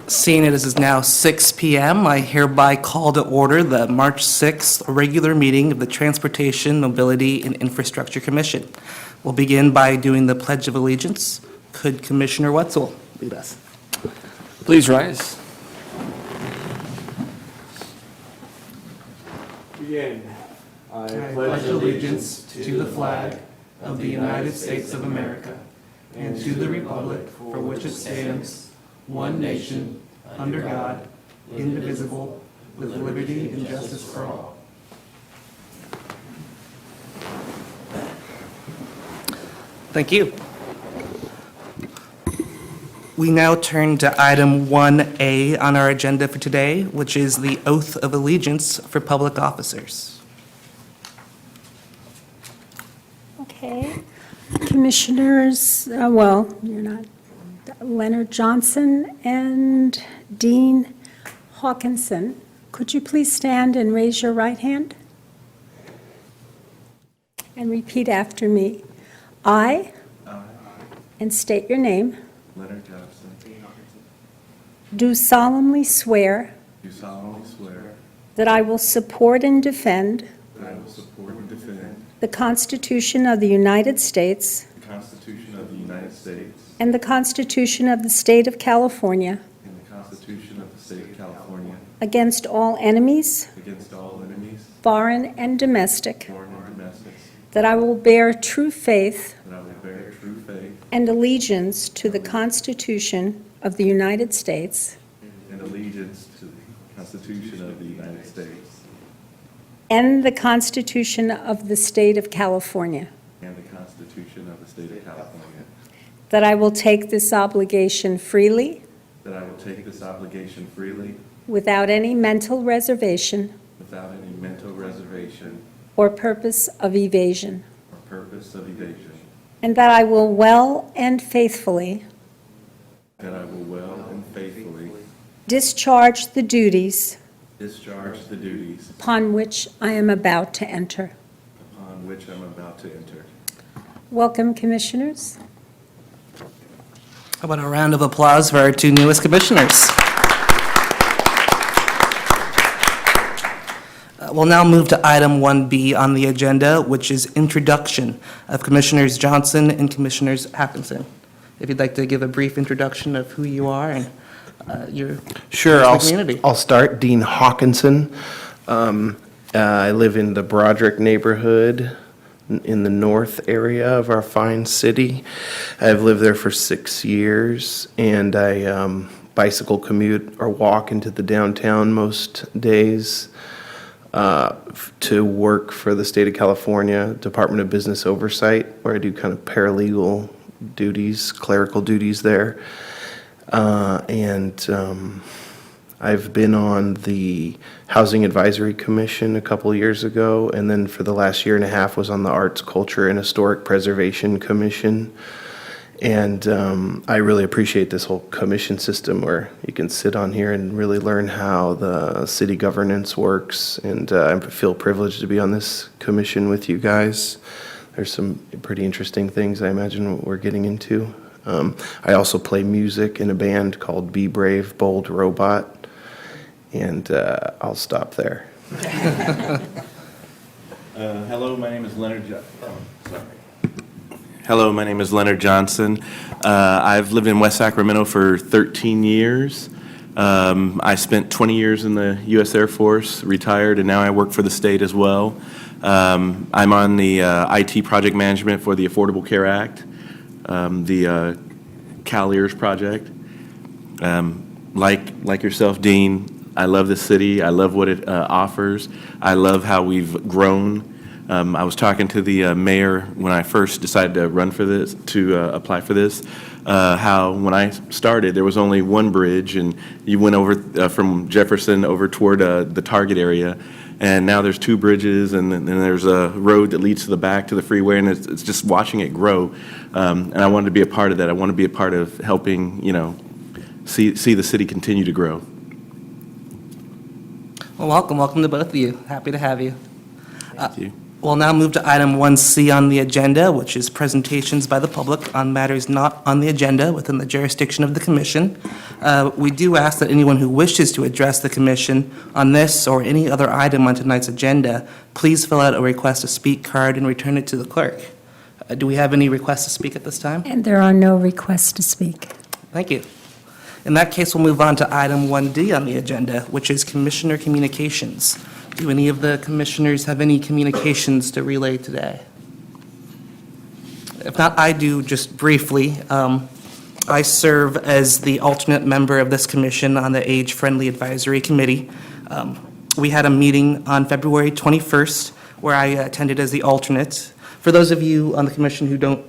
Seeing it as is now 6 p.m., I hereby call to order the March 6th regular meeting of the Transportation, Mobility, and Infrastructure Commission. We'll begin by doing the Pledge of Allegiance. Could Commissioner Wetzel lead us? Please rise. Begin. I pledge allegiance to the flag of the United States of America and to the republic for which it stands, one nation, under God, indivisible, with liberty and justice for all. Thank you. We now turn to item 1A on our agenda for today, which is the oath of allegiance for public officers. Okay. Commissioners, well, you're not, Leonard Johnson and Dean Hawkinson, could you please stand and raise your right hand? And repeat after me. I, and state your name, Leonard Johnson, do solemnly swear do solemnly swear that I will support and defend that I will support and defend the Constitution of the United States the Constitution of the United States and the Constitution of the State of California and the Constitution of the State of California against all enemies, against all enemies, foreign and domestic, foreign and domestic, that I will bear true faith that I will bear true faith and allegiance to the Constitution of the United States and allegiance to the Constitution of the United States and the Constitution of the State of California, and the Constitution of the State of California, that I will take this obligation freely, that I will take this obligation freely without any mental reservation without any mental reservation or purpose of evasion, or purpose of evasion, and that I will well and faithfully that I will well and faithfully discharge the duties discharge the duties upon which I am about to enter. upon which I'm about to enter. Welcome, Commissioners. How about a round of applause for our two newest commissioners? We'll now move to item 1B on the agenda, which is introduction of Commissioners Johnson and Commissioners Hawkinson. If you'd like to give a brief introduction of who you are and your Sure, community. I'll start. Dean Hawkinson. I live in the Broderick neighborhood in the north area of our fine city. I've lived there for 6 years, and I bicycle commute or walk into the downtown most days to work for the state of California Department of Business Oversight, where I do kind of paralegal duties, clerical duties there. I've been on the Housing Advisory Commission a couple of years ago, and then for the last year and a half was on the Arts, Culture, and Historic Preservation Commission. And I really appreciate this whole commission system where you can sit on here and really learn how the city governance works. And I feel privileged to be on this commission with you guys. There's some pretty interesting things I imagine we're getting into. I also play music in a band called Be Brave, Bold Robot. And I'll stop there. Hello, my name is Leonard Hello, my name is Leonard Johnson. I've lived in West Sacramento for 13 years. I spent 20 years in the U.S. Air Force, retired, and now I work for the state as well. I'm on the IT project management for the Affordable Care Act, the Cal-EARS project. Like yourself, Dean, I love the city. I love what it offers. I love how we've grown I was talking to the mayor when I first decided to run for this, to apply for this, how when I started, there was only one bridge, and you went over from Jefferson over toward the Target area, and now there's two bridges, and then there's a road that leads to the back to the freeway, and it's just watching it grow. And I wanted to be a part of that. I want to be a part of helping, see the city continue to grow. Well, welcome to both of you. Happy to have you. Thank you. We'll now move to item 1C on the agenda, which is presentations by the public on matters not on the agenda within the jurisdiction of the commission. We do ask that anyone who wishes to address the commission on this or any other item on tonight's agenda, please fill out a request to speak card and return it to the clerk. Do we have any requests to speak at this time? And there are no requests to speak. Thank you. In that case, we'll move on to item 1D on the agenda, which is commissioner communications. Do any of the commissioners have any communications to relay today? If not, I do just briefly. I serve as the alternate member of this commission on the Age Friendly Advisory Committee. We had a meeting on February 21st where I attended as the alternate. For those of you on the commission who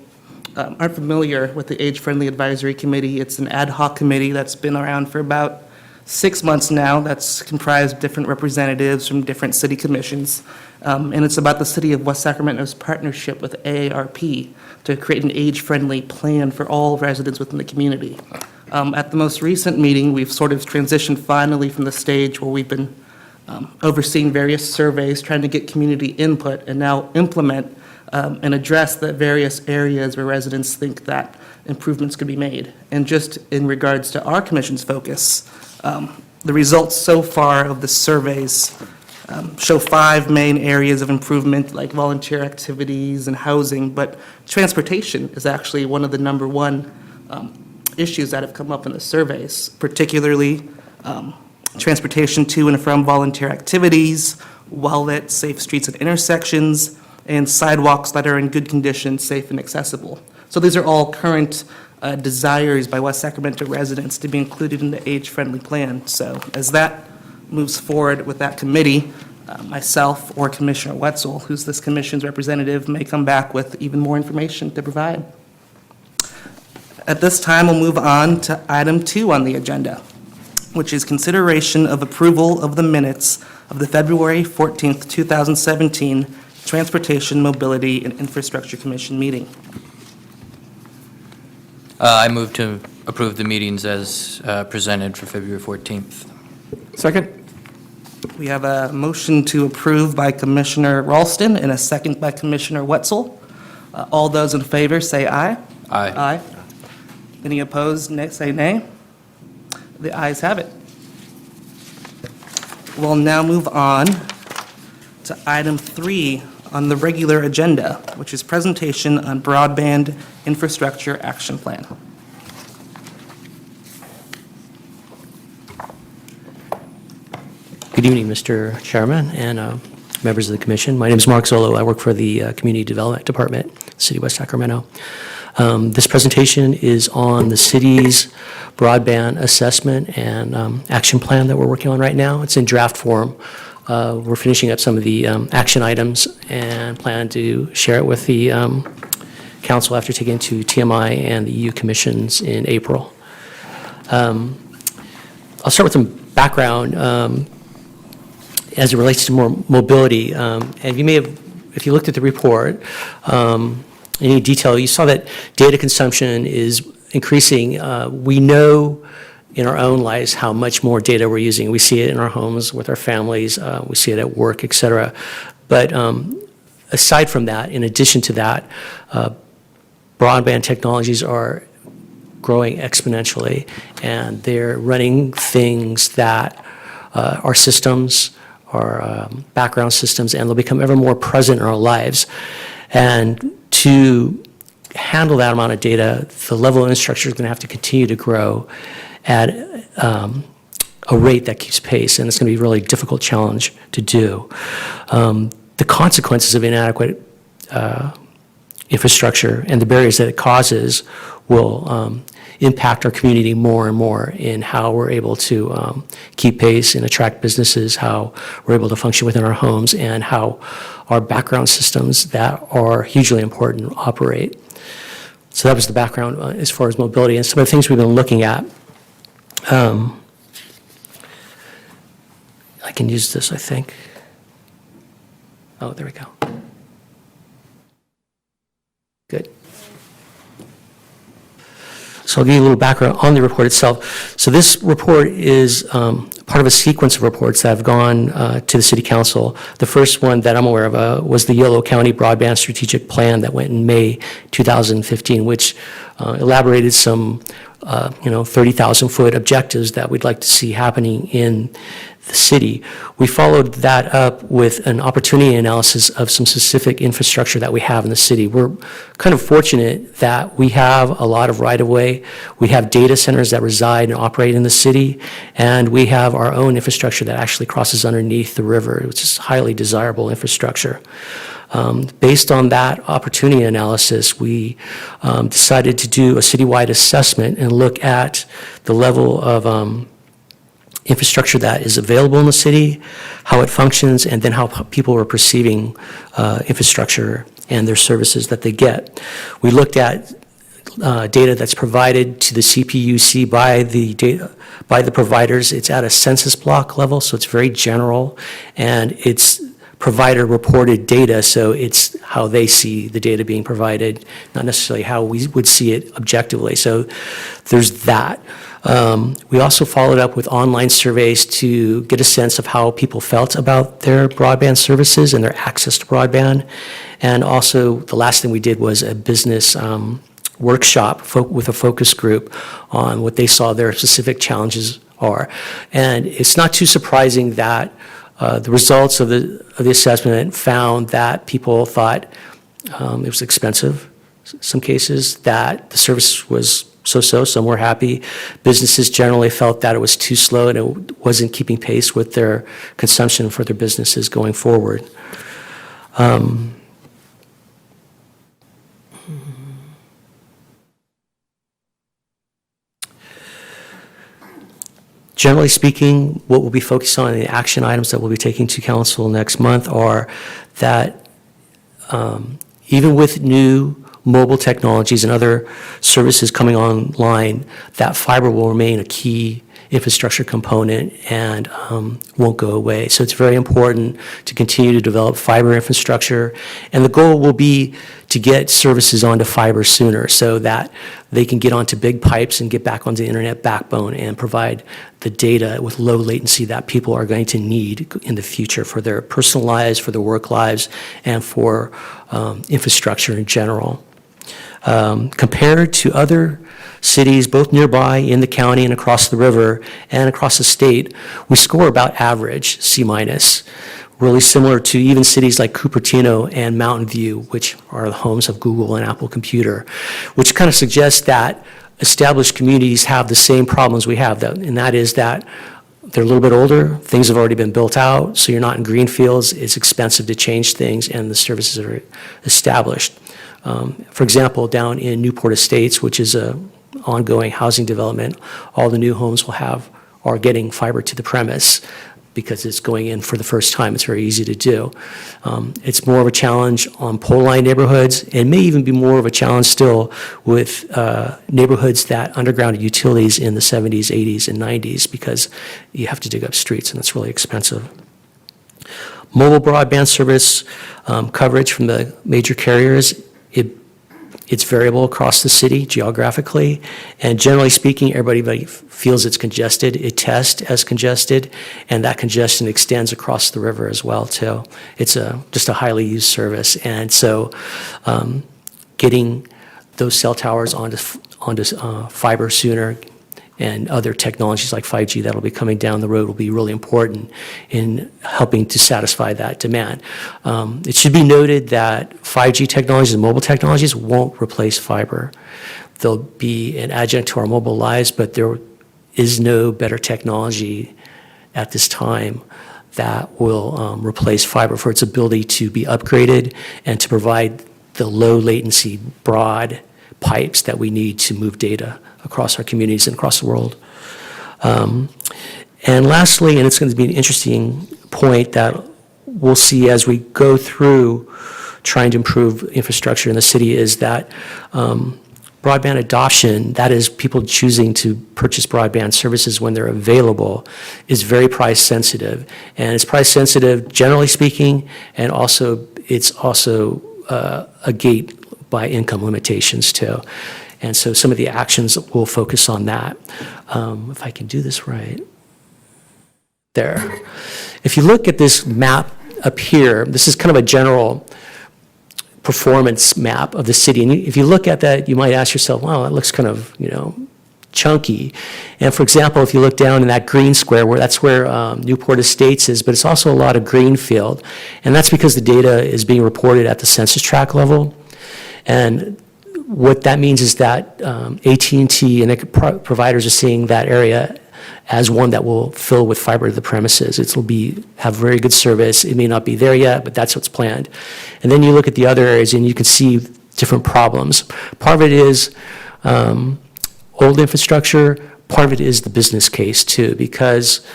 aren't familiar with the Age Friendly Advisory Committee, it's an ad hoc committee that's been around for about 6 months now, that's comprised of different representatives from different city commissions. And it's about the city of West Sacramento's partnership with AARP to create an age-friendly plan for all residents within the community. At the most recent meeting, we've sort of transitioned finally from the stage where we've been overseeing various surveys, trying to get community input, and now implement and address the various areas where residents think that improvements could be made. And just in regards to our commission's focus, the results so far of the surveys show 5 main areas of improvement, like volunteer activities and housing, but transportation is actually one of the number one issues that have come up in the surveys, particularly transportation to and from volunteer activities, well-lit, safe streets and intersections, and sidewalks that are in good condition, safe and accessible. So these are all current desires by West Sacramento residents to be included in the age-friendly plan. So as that moves forward with that committee, myself or Commissioner Wetzel, who's this commission's representative, may come back with even more information to provide. At this time, we'll move on to item 2 on the agenda, which is consideration of approval of the minutes of the February 14th, 2017 Transportation, Mobility, and Infrastructure Commission meeting. I move to approve the meetings as presented for February 14th. Second? We have a motion to approve by Commissioner Ralston and a second by Commissioner Wetzel. All those in favor say aye. Aye. Aye. Any opposed, say nay. The ayes have it. We'll now move on to item 3 on the regular agenda, which is presentation on broadband infrastructure action plan. Good evening, Mr. Chairman and members of the commission. My name is Mark Zolo. I work for the Community Development Department, City of West Sacramento. This presentation is on the city's broadband assessment and action plan that we're working on right now. It's in draft form. We're finishing up some of the action items and plan to share it with the council after taking it to TMI and the EU commissions in April. I'll start with some background as it relates to more mobility. And you may have, if you looked at the report, any detail, you saw that data consumption is increasing. We know in our own lives how much more data we're using. We see it in our homes with our families, we see it at work, et cetera. But aside from that, in addition to that, broadband technologies are growing exponentially, and they're running things that our systems, our background systems, and they'll become ever more present in our lives. And to handle that amount of data, the level of infrastructure is going to have to continue to grow at a rate that keeps pace, and it's going to be a really difficult challenge to do. The consequences of inadequate infrastructure and the barriers that it causes will impact our community more and more in how we're able to keep pace and attract businesses, how we're able to function within our homes, and how our background systems that are hugely important operate. So that was the background as far as mobility and some of the things we've been looking at. I can use this, I think. Oh, there we go. Good. So I'll give you a little background on the report itself. So this report is part of a sequence of reports that have gone to the City Council. The first one that I'm aware of was the Yolo County Broadband Strategic Plan that went in May 2015, which elaborated some 30,000-foot objectives that we'd like to see happening in the city. We followed that up with an opportunity analysis of some specific infrastructure that we have in the city. We're kind of fortunate that we have a lot of right-of-way. We have data centers that reside and operate in the city, and we have our own infrastructure that actually crosses underneath the river, which is highly desirable infrastructure. Based on that opportunity analysis, we decided to do a citywide assessment and look at the level of infrastructure that is available in the city, how it functions, and then how people are perceiving infrastructure and their services that they get. We looked at data that's provided to the CPUC by the providers. It's at a census block level, so it's very general, and it's provider-reported data, so it's how they see the data being provided, not necessarily how we would see it objectively. So there's that. We also followed up with online surveys to get a sense of how people felt about their broadband services and their access to broadband. And also, the last thing we did was a business workshop with a focus group on what they saw their specific challenges are. And it's not too surprising that the results of the assessment found that people thought it was expensive, some cases, that the service was so-so, some were happy. Businesses generally felt that it was too slow and it wasn't keeping pace with their consumption for their businesses going forward. Generally speaking, what we'll be focused on in the action items that we'll be taking to council next month are that even with new mobile technologies and other services coming online, that fiber will remain a key infrastructure component and won't go away. So it's very important to continue to develop fiber infrastructure. And the goal will be to get services onto fiber sooner so that they can get onto big pipes and get back onto the internet backbone and provide the data with low latency that people are going to need in the future for their personal lives, for their work lives, and for infrastructure in general. Compared to other cities, both nearby in the county and across the river and across the state, we score about average, C-, really similar to even cities like Cupertino and Mountain View, which are the homes of Google and Apple Computer, which kind of suggests that established communities have the same problems we have, and that is that they're a little bit older, things have already been built out, so you're not in green fields, it's expensive to change things, and the services are established. For example, down in Newport Estates, which is an ongoing housing development, all the new homes are getting fiber to the premise because it's going in for the first time. It's very easy to do. It's more of a challenge on pole line neighborhoods, and may even be more of a challenge still with neighborhoods that underground utilities in the 70s, 80s, and 90s because you have to dig up streets, and it's really expensive. Mobile broadband service coverage from the major carriers, it's variable across the city geographically, and generally speaking, everybody feels it's congested. It tests as congested, and that congestion extends across the river as well, too. It's just a highly used service, and so getting those cell towers onto fiber sooner and other technologies like 5G that'll be coming down the road will be really important in helping to satisfy that demand. It should be noted that 5G technologies and mobile technologies won't replace fiber. They'll be an adjunct to our mobile lives, but there is no better technology at this time that will replace fiber for its ability to be upgraded and to provide the low latency, broad pipes that we need to move data across our communities and across the world. And lastly, and it's going to be an interesting point that we'll see as we go through trying to improve infrastructure in the city, is that broadband adoption, that is people choosing to purchase broadband services when they're available, is very price sensitive. And it's price sensitive, generally speaking, and also it's also a gate by income limitations too. And so some of the actions will focus on that. If I can do this right. There. If you look at this map up here, this is kind of a general performance map of the city. And if you look at that, you might ask yourself, wow, that looks kind of, chunky. And for example, if you look down in that green square, that's where Newport Estates is, but it's also a lot of greenfield. And that's because the data is being reported at the census tract level. And what that means is that AT&T and the providers are seeing that area as one that will fill with fiber to the premises. It will have very good service. It may not be there yet, but that's what's planned. And then you look at the other areas and you can see different problems. Part of it is old infrastructure. Part of it is the business case too, because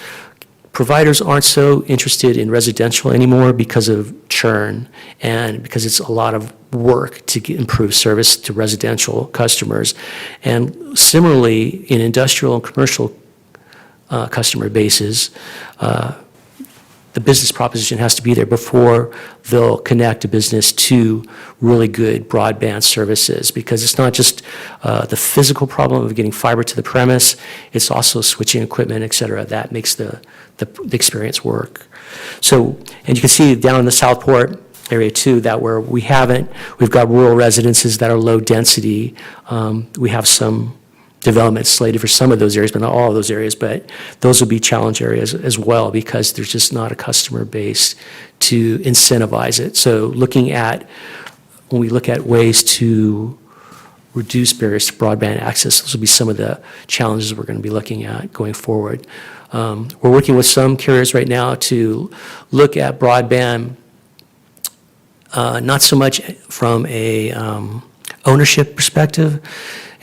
providers aren't so interested in residential anymore because of churn and because it's a lot of work to improve service to residential customers. And similarly, in industrial and commercial customer bases, the business proposition has to be there before they'll connect a business to really good broadband services, because it's not just the physical problem of getting fiber to the premise, it's also switching equipment, et cetera, that makes the experience work. So, and you can see down in the Southport area too, that where we've got rural residences that are low density. We have some development slated for some of those areas, but not all of those areas, but those will be challenge areas as well because there's just not a customer base to incentivize it. So when we look at ways to reduce barriers to broadband access, those will be some of the challenges we're going to be looking at going forward. We're working with some carriers right now to look at broadband, not so much from a ownership perspective,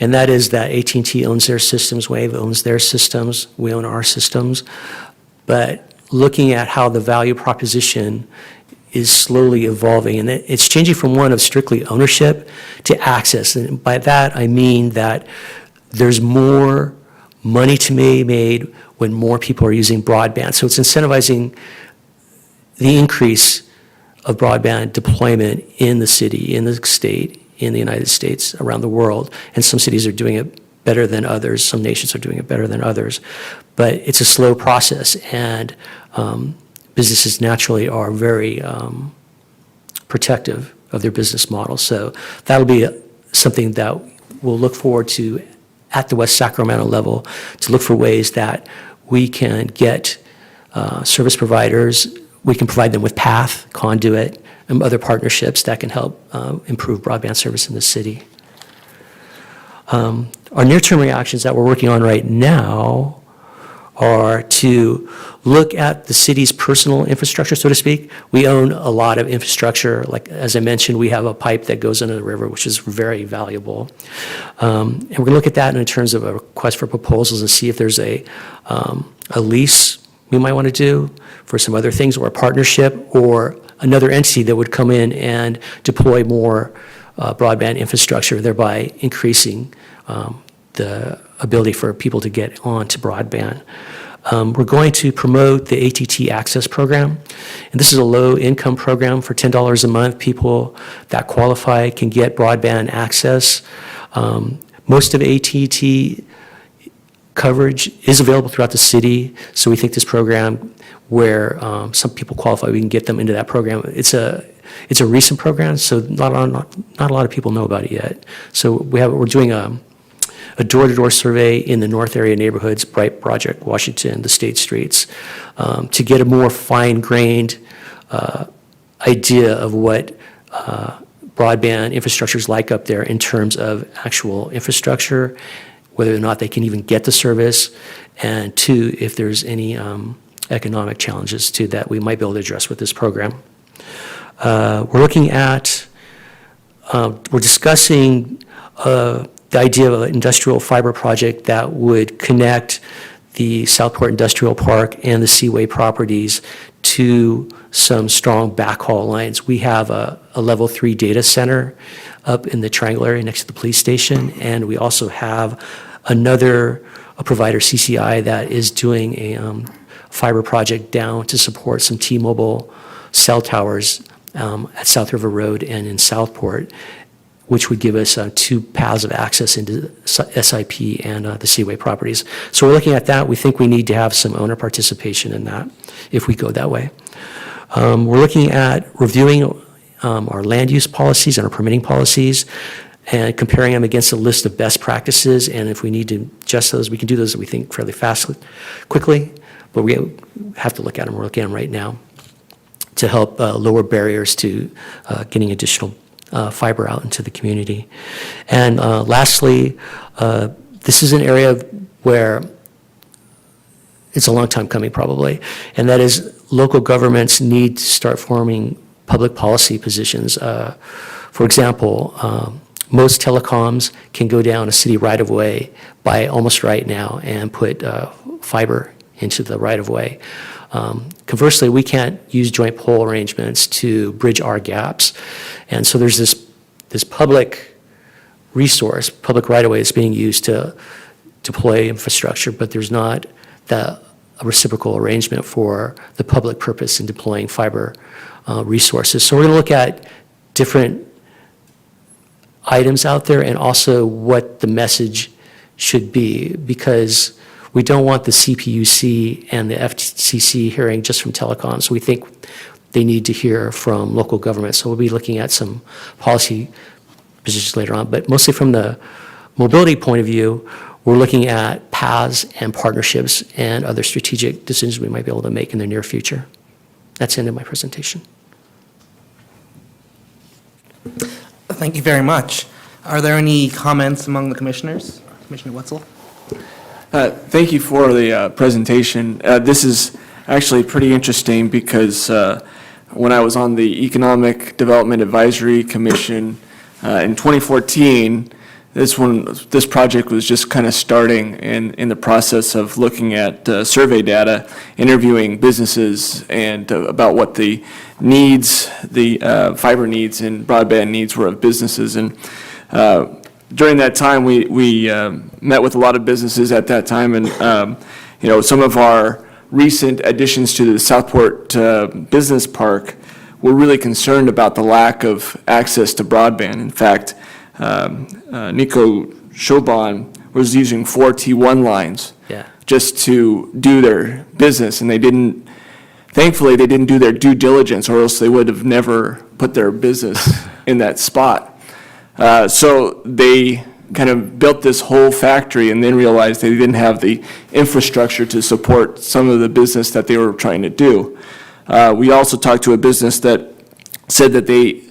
and that is that AT&T owns their systems, Wave owns their systems, we own our systems, but looking at how the value proposition is slowly evolving, and it's changing from one of strictly ownership to access. And by that, I mean that there's more money to be made when more people are using broadband. So it's incentivizing the increase of broadband deployment in the city, in the state, in the United States, around the world. And some cities are doing it better than others. Some nations are doing it better than others. But it's a slow process, and businesses naturally are very protective of their business model. So that'll be something that we'll look forward to at the West Sacramento level, to look for ways that we can get service providers, we can provide them with path, conduit, and other partnerships that can help improve broadband service in the city. Our near-term reactions that we're working on right now are to look at the city's personal infrastructure, so to speak. We own a lot of infrastructure. Like, as I mentioned, we have a pipe that goes under the river, which is very valuable. And we're going to look at that in terms of a request for proposals and see if there's a lease we might want to do for some other things, or a partnership, or another entity that would come in and deploy more broadband infrastructure, thereby increasing the ability for people to get onto broadband. We're going to promote the ATT Access Program, and this is a low-income program. For $10 a month, people that qualify can get broadband access. Most of ATT coverage is available throughout the city, so we think this program, where some people qualify, we can get them into that program. It's a recent program, so not a lot of people know about it yet. So we're doing a door-to-door survey in the North area neighborhoods, Bright Project, Washington, the state streets, to get a more fine-grained idea of what broadband infrastructure is like up there in terms of actual infrastructure, whether or not they can even get the service, and two, if there's any economic challenges too that we might be able to address with this program. We're discussing the idea of an industrial fiber project that would connect the Southport Industrial Park and the Seaway properties to some strong backhaul lines. We have a level 3 data center up in the Triangle area next to the police station, and we also have a provider, CCI, that is doing a fiber project down to support some T-Mobile cell towers at South River Road and in Southport, which would give us 2 paths of access into SIP and the Seaway properties. So we're looking at that. We think we need to have some owner participation in that if we go that way. We're looking at reviewing our land use policies and our permitting policies and comparing them against a list of best practices. And if we need to adjust those, we can do those, we think, fairly quickly. But we have to look at them. We're looking at them right now to help lower barriers to getting additional fiber out into the community. And lastly, this is an area where it's a long time coming probably, and that is local governments need to start forming public policy positions. For example, most telecoms can go down a city right-of-way by almost right now and put fiber into the right-of-way. Conversely, we can't use joint pole arrangements to bridge our gaps. And so there's this public resource, public right-of-way that's being used to deploy infrastructure, but there's not a reciprocal arrangement for the public purpose in deploying fiber resources. So we're going to look at different items out there and also what the message should be, because we don't want the CPUC and the FCC hearing just from telecoms. We think they need to hear from local government. So we'll be looking at some policy positions later on. But mostly from the mobility point of view, we're looking at paths and partnerships and other strategic decisions we might be able to make in the near future. That's the end of my presentation. Thank you very much. Are there any comments among the commissioners? Commissioner Wetzel? Thank you for the presentation. This is actually pretty interesting because when I was on the Economic Development Advisory Commission in 2014, this project was just kind of starting in the process of looking at survey data, interviewing businesses and about what the needs, the fiber needs and broadband needs were of businesses. And during that time, we met with a lot of businesses at that time, and some of our recent additions to the Southport Business Park were really concerned about the lack of access to broadband. In fact, Nico Shoban was using 4 T1 lines just to do their business, and thankfully they didn't do their due diligence, or else they would have never put their business in that spot. So they kind of built this whole factory and then realized they didn't have the infrastructure to support some of the business that they were trying to do. We also talked to a business that said that they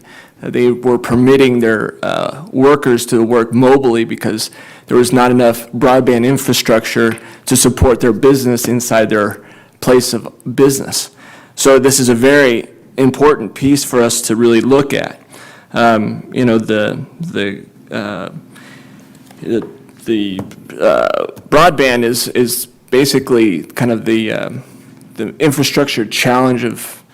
were permitting their workers to work mobily because there was not enough broadband infrastructure to support their business inside their place of business. So this is a very important piece for us to really look at. The broadband is basically kind of the infrastructure challenge of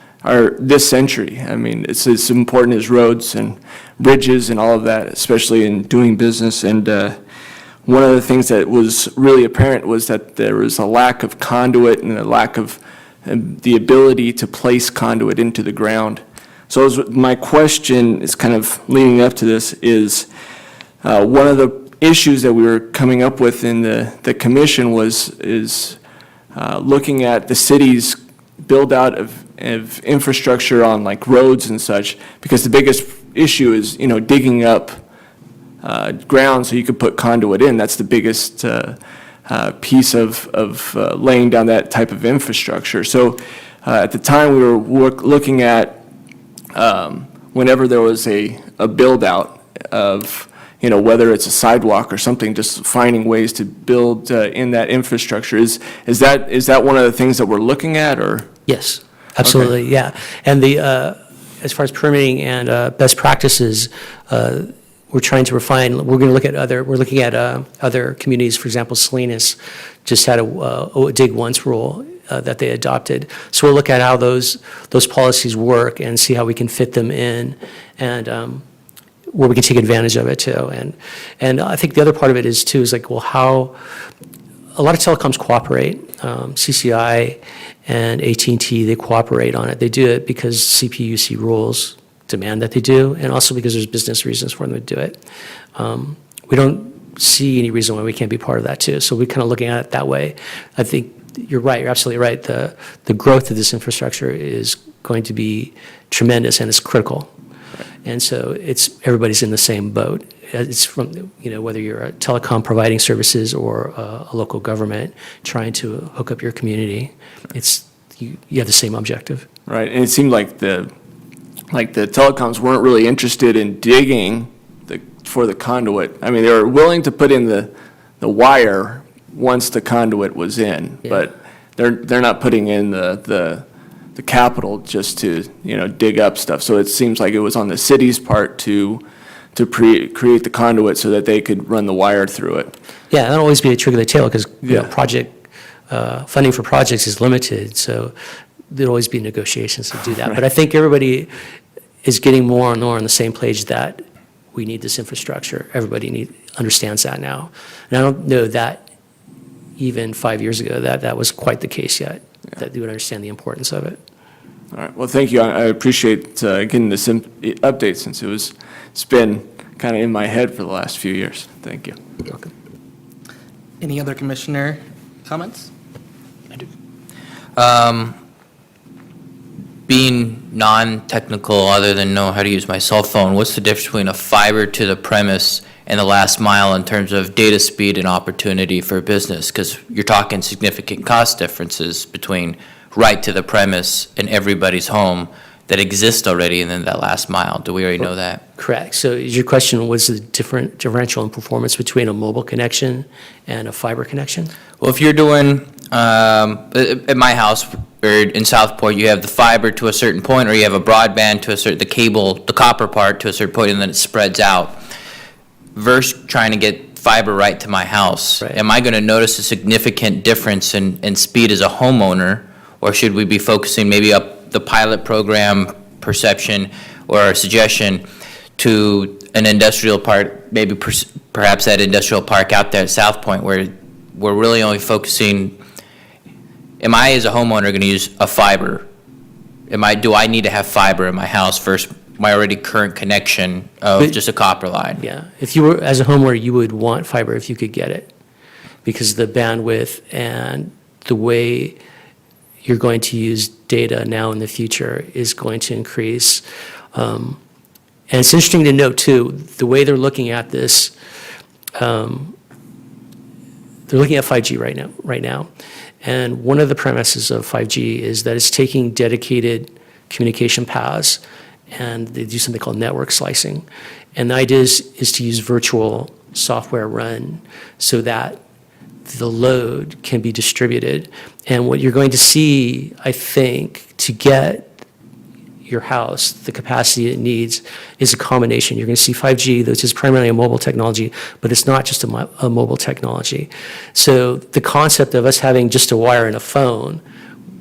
this century. I mean, it's as important as roads and bridges and all of that, especially in doing business. And one of the things that was really apparent was that there was a lack of conduit and a lack of the ability to place conduit into the ground. So my question is kind of leading up to this is one of the issues that we were coming up with in the commission is looking at the city's build out of infrastructure on like roads and such, because the biggest issue is digging up ground so you could put conduit in. That's the biggest piece of laying down that type of infrastructure. So at the time we were looking at whenever there was a build out of whether it's a sidewalk or something, just finding ways to build in that infrastructure. Is that one of the things that we're looking at, or? Yes, absolutely, okay. Yeah. And as far as permitting and best practices, we're we're trying to refine, we're looking at other communities. For example, Salinas just had a dig once rule that they adopted. So we'll look at how those policies work and see how we can fit them in, and where we can take advantage of it too. And I think the other part of it is like, well, how a lot of telecoms cooperate. CCI and AT&T, they cooperate on it. They do it because CPUC rules demand that they do, and also because there's business reasons for them to do it. We don't see any reason why we can't be part of that too. So we're kind of looking at it that way. I think you're right. You're absolutely right. The growth of this infrastructure is going to be tremendous, and it's critical. And so everybody's in the same boat. It's from, whether you're a telecom providing services or a local government trying to hook up your community, you have the same objective. Right, and it seemed like the telecoms weren't really interested in digging for the conduit. I mean, they were willing to put in the wire once the conduit was in, Yeah. but they're not putting in the capital just to, dig up stuff. So it seems like it was on the city's part to create the conduit so that they could run the wire through it. Yeah, that'll always be a trick of the tail because Yeah. project funding for projects is limited, so there'll always be negotiations to do that. Right. But I think everybody is getting more and more on the same page that we need this infrastructure. Everybody understands that now. And I don't know that even 5 years ago that was quite the case yet, that they would understand the importance of it. All right, well, thank you. I appreciate getting this update since it's been kind of in my head for the last few years. Thank you. You're welcome. Any other commissioner comments? Being non-technical, other than know how to use my cell phone, what's the difference between a fiber to the premise and the last mile in terms of data speed and opportunity for business? Because you're talking significant cost differences between right to the premise and everybody's home that exist already, and then that last mile. Do we already know that? Correct. So is your question, was the differential in performance between a mobile connection and a fiber connection? Well, if you're doing, at my house, or in Southport, you have the fiber to a certain point, or you have a broadband to the cable, the copper part to a certain point, and then it spreads out. Versus trying to get fiber right to my house. Right. Am I going to notice a significant difference in speed as a homeowner, or should we be focusing maybe up the pilot program perception or suggestion to an industrial park, maybe perhaps that industrial park out there at South Point, where we're really only focusing, am I as a homeowner going to use a fiber? Do I need to have fiber in my house versus my already current connection of But- just a copper line? Yeah. If you were, as a homeowner, you would want fiber if you could get it, because the bandwidth and the way you're going to use data now in the future is going to increase. And it's interesting to note, too, the way they're looking at this, they're looking at 5G right now. And one of the premises of 5G is that it's taking dedicated communication paths, and they do something called network slicing. And the idea is to use virtual software run so that the load can be distributed. And what you're going to see, I think, to get your house the capacity it needs is a combination. You're going to see 5G, which is primarily a mobile technology, but it's not just a mobile technology. So the concept of us having just a wire and a phone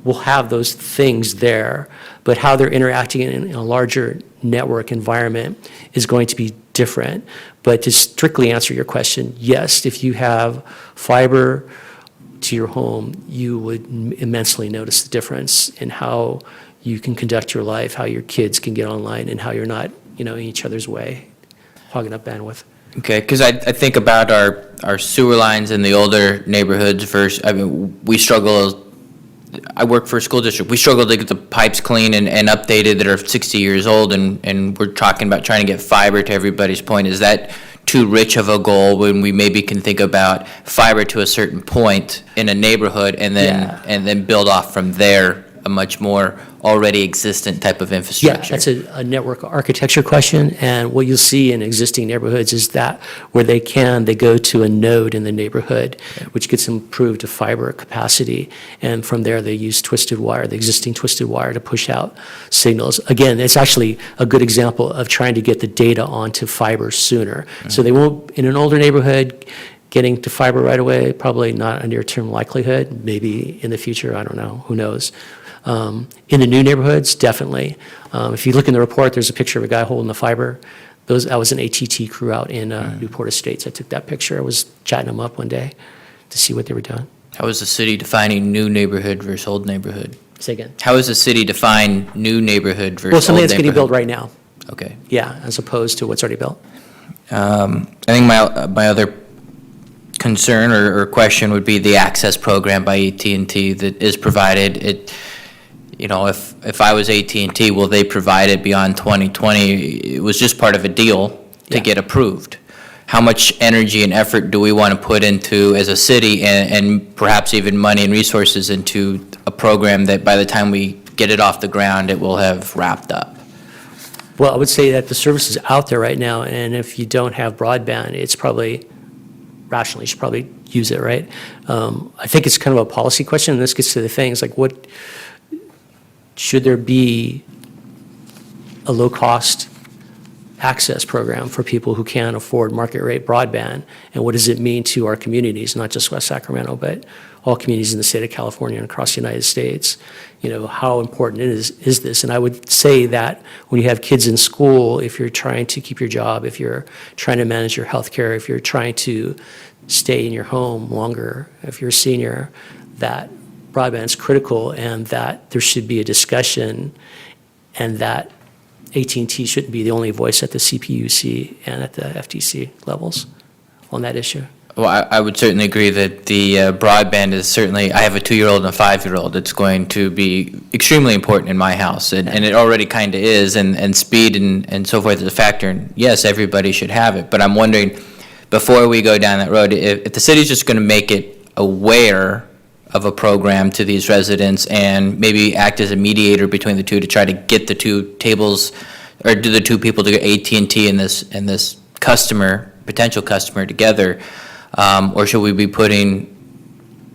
will have those things there, but how they're interacting in a larger network environment is going to be different. But to strictly answer your question, yes, if you have fiber to your home, you would immensely notice the difference in how you can conduct your life, how your kids can get online, and how you're not, in each other's way, hogging up bandwidth. Okay, because I think about our sewer lines in the older neighborhoods versus, we struggle. I work for a school district. We struggle to get the pipes clean and updated that are 60 years old, and we're talking about trying to get fiber to everybody's point. Is that too rich of a goal when we maybe can think about fiber to a certain point in a neighborhood and then Yeah. and then build off from there a much more already existent type of Yeah, infrastructure? that's a network architecture question, and what you'll see in existing neighborhoods is that where they go to a node in the neighborhood, which gets improved to fiber capacity, and from there, they use twisted wire, the existing twisted wire, to push out signals. Again, it's actually a good example of trying to get the data onto fiber sooner. So they won't, in an older neighborhood, getting to fiber right away, probably not a near-term likelihood, maybe in the future, I don't know, who knows. In the new neighborhoods, definitely. If you look in the report, there's a picture of a guy holding the fiber. That was an ATT crew out in Newport Estates. I took that picture. I was chatting them up one day to see what they were doing. How is the city defining new neighborhood versus old neighborhood? Say again. How is the city define new neighborhood versus Well, old something that's getting built neighborhood? right now, Okay. yeah, as opposed to what's already built. I think my other concern or question would be the access program by AT&T that is provided. If I was AT&T, will they provide it beyond 2020? It was just part of a deal to Yeah. get approved. How much energy and effort do we want to put into, as a city, and perhaps even money and resources into a program that by the time we get it off the ground, it will have wrapped up? Well, I would say that the service is out there right now, and if you don't have broadband, it's probably rational. You should probably use it, right? I think it's kind of a policy question, and this gets to the things like should there be a low-cost access program for people who can't afford market-rate broadband, and what does it mean to our communities, not just West Sacramento, but all communities in the state of California and across the United States? How important is this? And I would say that when you have kids in school, if you're trying to keep your job, if you're trying to manage your health care, if you're trying to stay in your home longer, if you're a senior, that broadband is critical, and that there should be a discussion, and that AT&T shouldn't be the only voice at the CPUC and at the FTC levels on that issue. Well, I would certainly agree that the broadband is certainly, I have a 2-year-old and a 5-year-old. It's going to be extremely important in my house, and it already kind of is, and speed and so forth is a factor. And yes, everybody should have it, but I'm wondering, before we go down that road, if the city's just going to make it aware of a program to these residents and maybe act as a mediator between the two to try to get the two tables, or do the two people, to get AT&T and this potential customer together, or should we be putting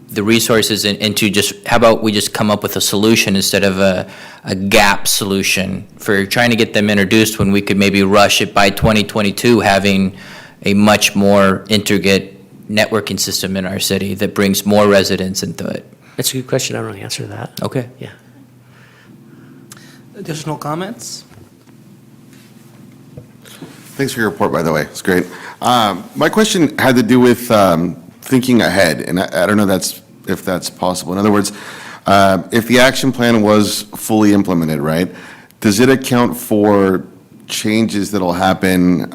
the resources into just, how about we just come up with a solution instead of a gap solution for trying to get them introduced, when we could maybe rush it by 2022, having a much more intricate networking system in our city that brings more residents into it? That's a good question. I don't know the answer to that. Okay. Yeah. Additional comments? Thanks for your report, by the way. It's great. My question had to do with thinking ahead, and I don't know if that's possible. In other words, if the action plan was fully implemented, right, does it account for changes that'll happen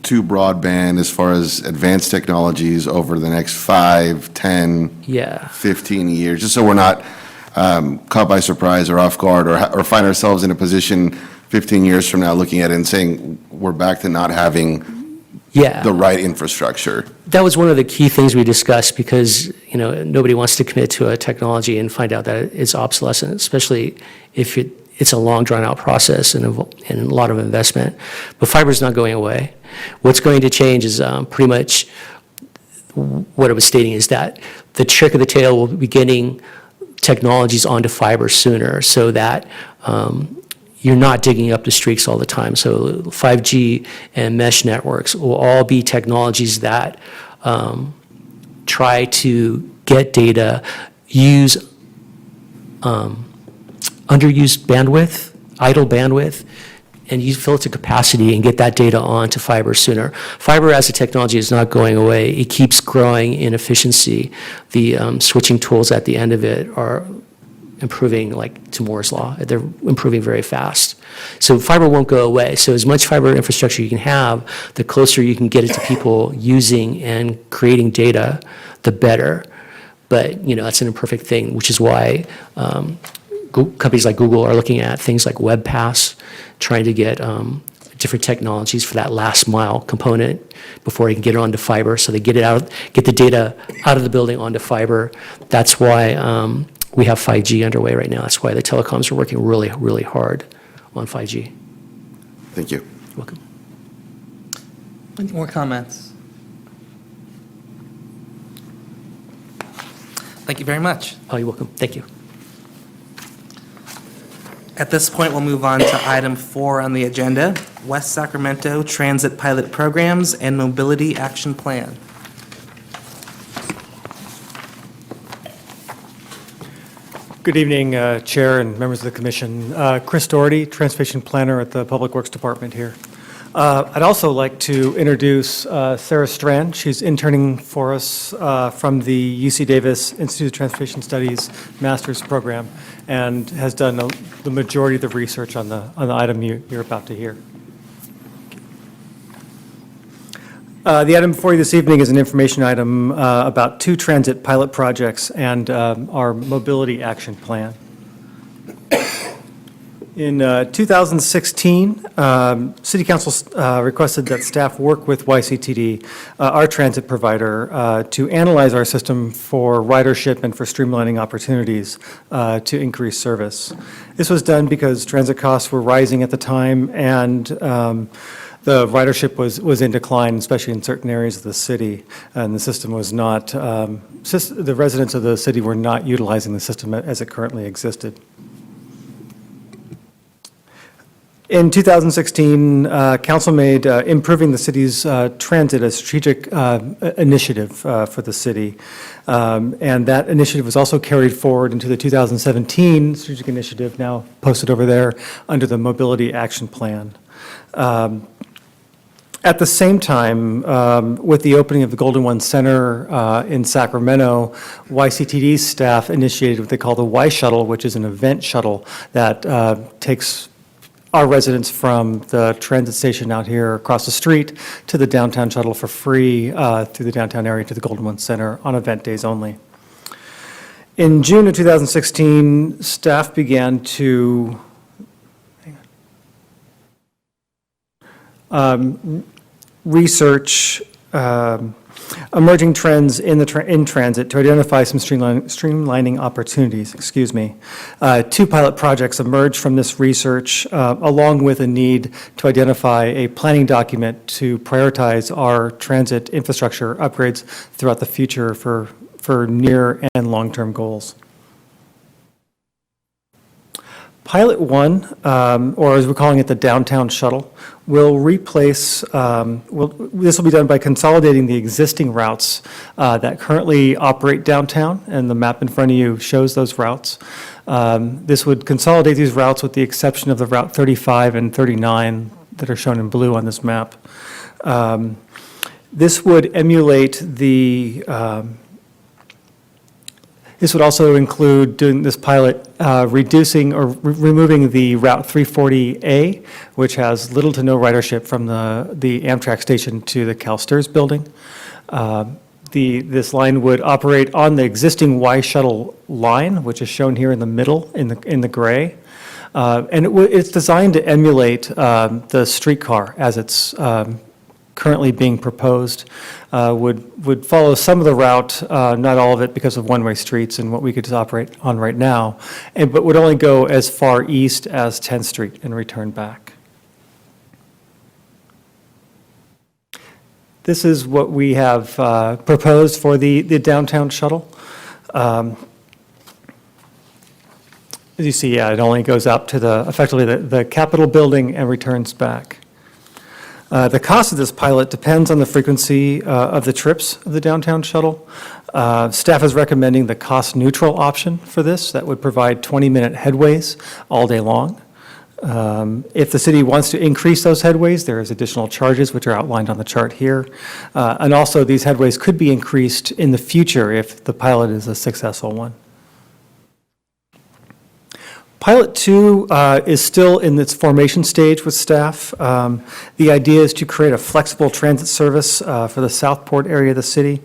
to broadband as far as advanced technologies over the next 5, 10, Yeah. 15 years, just so we're not caught by surprise or off guard, or find ourselves in a position 15 years from now looking at it and saying we're back to not having Yeah. the right infrastructure? That was one of the key things we discussed, because, nobody wants to commit to a technology and find out that it's obsolescent, especially if it's a long, drawn-out process and a lot of investment. But fiber's not going away. What's going to change is pretty much what I was stating, is that the trick of the tail will be getting technologies onto fiber sooner, so that you're not digging up the streaks all the time. So 5G and mesh networks will all be technologies that try to get data, use underused bandwidth, idle bandwidth, and you fill it to capacity and get that data onto fiber sooner. Fiber as a technology is not going away. It keeps growing in efficiency. The switching tools at the end of it are improving, like to Moore's Law. They're improving very fast. So fiber won't go away. So as much fiber infrastructure you can have, the closer you can get it to people using and creating data, the better. But, that's an imperfect thing, which is why companies like Google are looking at things like WebPass, trying to get different technologies for that last mile component before they can get it onto fiber. So they get the data out of the building onto fiber. That's why we have 5G underway right now. That's why the telecoms are working really, really hard on 5G. Thank you. You're welcome. Any more comments? Thank you very much. Oh, you're welcome. Thank you. At this point, we'll move on to item 4 on the agenda, West Sacramento Transit Pilot Programs and Mobility Action Plan. Good evening, Chair and members of the Commission. Chris Doherty, Transportation Planner at the Public Works Department here. I'd also like to introduce Sarah Strand. She's interning for us from the UC Davis Institute of Transportation Studies Master's Program and has done the majority of the research on the item you're about to hear. The item before you this evening is an information item about 2 transit pilot projects and our mobility action plan. In 2016, City Council requested that staff work with YCTD, our transit provider, to analyze our system for ridership and for streamlining opportunities to increase service. This was done because transit costs were rising at the time and the ridership was in decline, especially in certain areas of the city, and the system was not, the residents of the city were not utilizing the system as it currently existed. In 2016, Council made improving the city's transit a strategic initiative for the city. And that initiative was also carried forward into the 2017 strategic initiative, now posted over there, under the Mobility Action Plan. At the same time, with the opening of the Golden One Center in Sacramento, YCTD's staff initiated what they call the Y Shuttle, which is an event shuttle that takes our residents from the transit station out here across the street to the downtown shuttle for free through the downtown area to the Golden One Center on event days only. In June of 2016, staff began to research emerging trends in transit to identify some streamlining opportunities. 2 pilot projects emerged from this research, along with a need to identify a planning document to prioritize our transit infrastructure upgrades throughout the future for near and long-term goals. Pilot 1, or as we're calling it, the downtown shuttle, will replace, this will be done by consolidating the existing routes that currently operate downtown, and the map in front of you shows those routes. This would consolidate these routes with the exception of the Route 35 and 39 that are shown in blue on this map. This would emulate the This would also include doing this pilot, reducing or removing the Route 340A, which has little to no ridership from the Amtrak station to the CalSTRS building. This line would operate on the existing Y shuttle line, which is shown here in the middle in the gray. And it's designed to emulate the streetcar as it's currently being proposed, would follow some of the route, not all of it because of one-way streets and what we could just operate on right now, but would only go as far east as 10th Street and return back. This is what we have proposed for the downtown shuttle. As you see, yeah, it only goes up to effectively the Capitol building and returns back. The cost of this pilot depends on the frequency of the trips of the downtown shuttle. Staff is recommending the cost-neutral option for this. That would provide 20-minute headways all day long. If the city wants to increase those headways, there is additional charges, which are outlined on the chart here. And also, these headways could be increased in the future if the pilot is a successful one. Pilot 2 is still in its formation stage with staff. The idea is to create a flexible transit service for the Southport area of the city.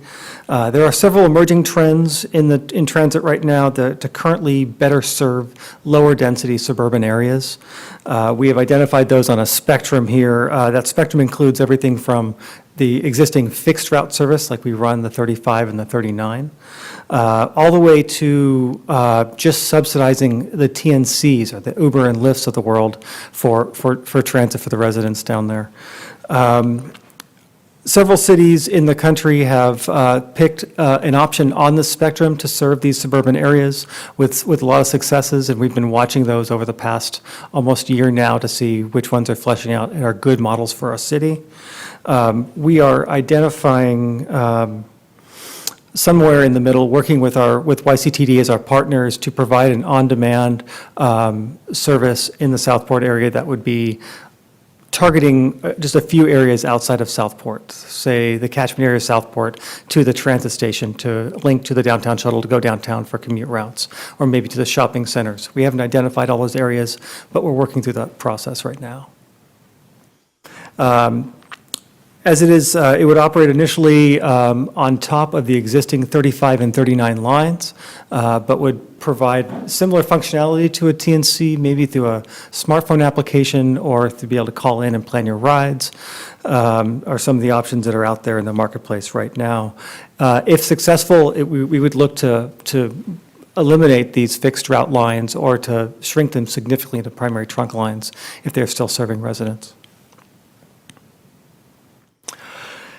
There are several emerging trends in transit right now to currently better serve lower density suburban areas. We have identified those on a spectrum here. That spectrum includes everything from the existing fixed route service, like we run the 35 and the 39, all the way to just subsidizing the TNCs, or the Uber and Lyfts of the world, for transit for the residents down there. Several cities in the country have picked an option on the spectrum to serve these suburban areas with a lot of successes, and we've been watching those over the past almost year now to see which ones are fleshing out and are good models for our city. We are identifying somewhere in the middle, working with YCTD as our partners to provide an on-demand service in the Southport area that would be targeting just a few areas outside of Southport, say the catchment area of Southport, to the transit station to link to the downtown shuttle to go downtown for commute routes, or maybe to the shopping centers. We haven't identified all those areas, but we're working through that process right now. As it is, it would operate initially on top of the existing 35 and 39 lines, but would provide similar functionality to a TNC, maybe through a smartphone application or to be able to call in and plan your rides, are some of the options that are out there in the marketplace right now. If successful, we would look to eliminate these fixed route lines or to shrink them significantly into primary trunk lines if they're still serving residents.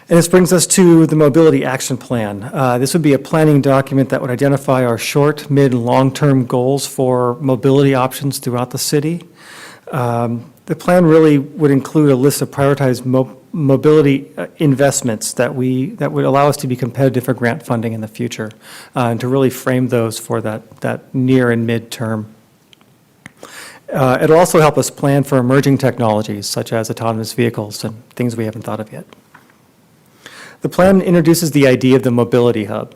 And this brings us to the Mobility Action Plan. This would be a planning document that would identify our short, mid, and long-term goals for mobility options throughout the city. The plan really would include a list of prioritized mobility investments that would allow us to be competitive for grant funding in the future, and to really frame those for that near and mid-term. It'll also help us plan for emerging technologies such as autonomous vehicles and things we haven't thought of yet. The plan introduces the idea of the mobility hub.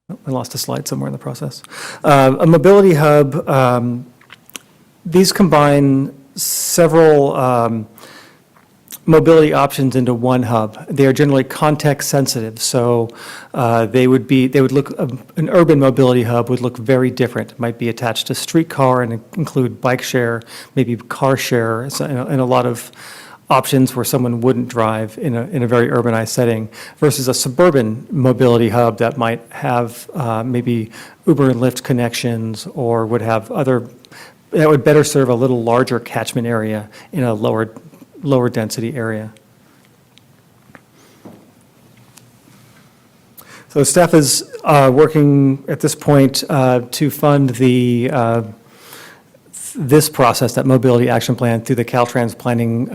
Oh, I lost a slide somewhere in the process. A mobility hub, these combine several mobility options into one hub. They are generally context sensitive, so they would look, an urban mobility hub would look very different. It might be attached to streetcar and include bike share, maybe car share, and a lot of options where someone wouldn't drive in a very urbanized setting, versus a suburban mobility hub that might have maybe Uber and Lyft connections, or would have that would better serve a little larger catchment area in a lower density area. So staff is working at this point to fund this process, that Mobility Action Plan, through the Caltrans Planning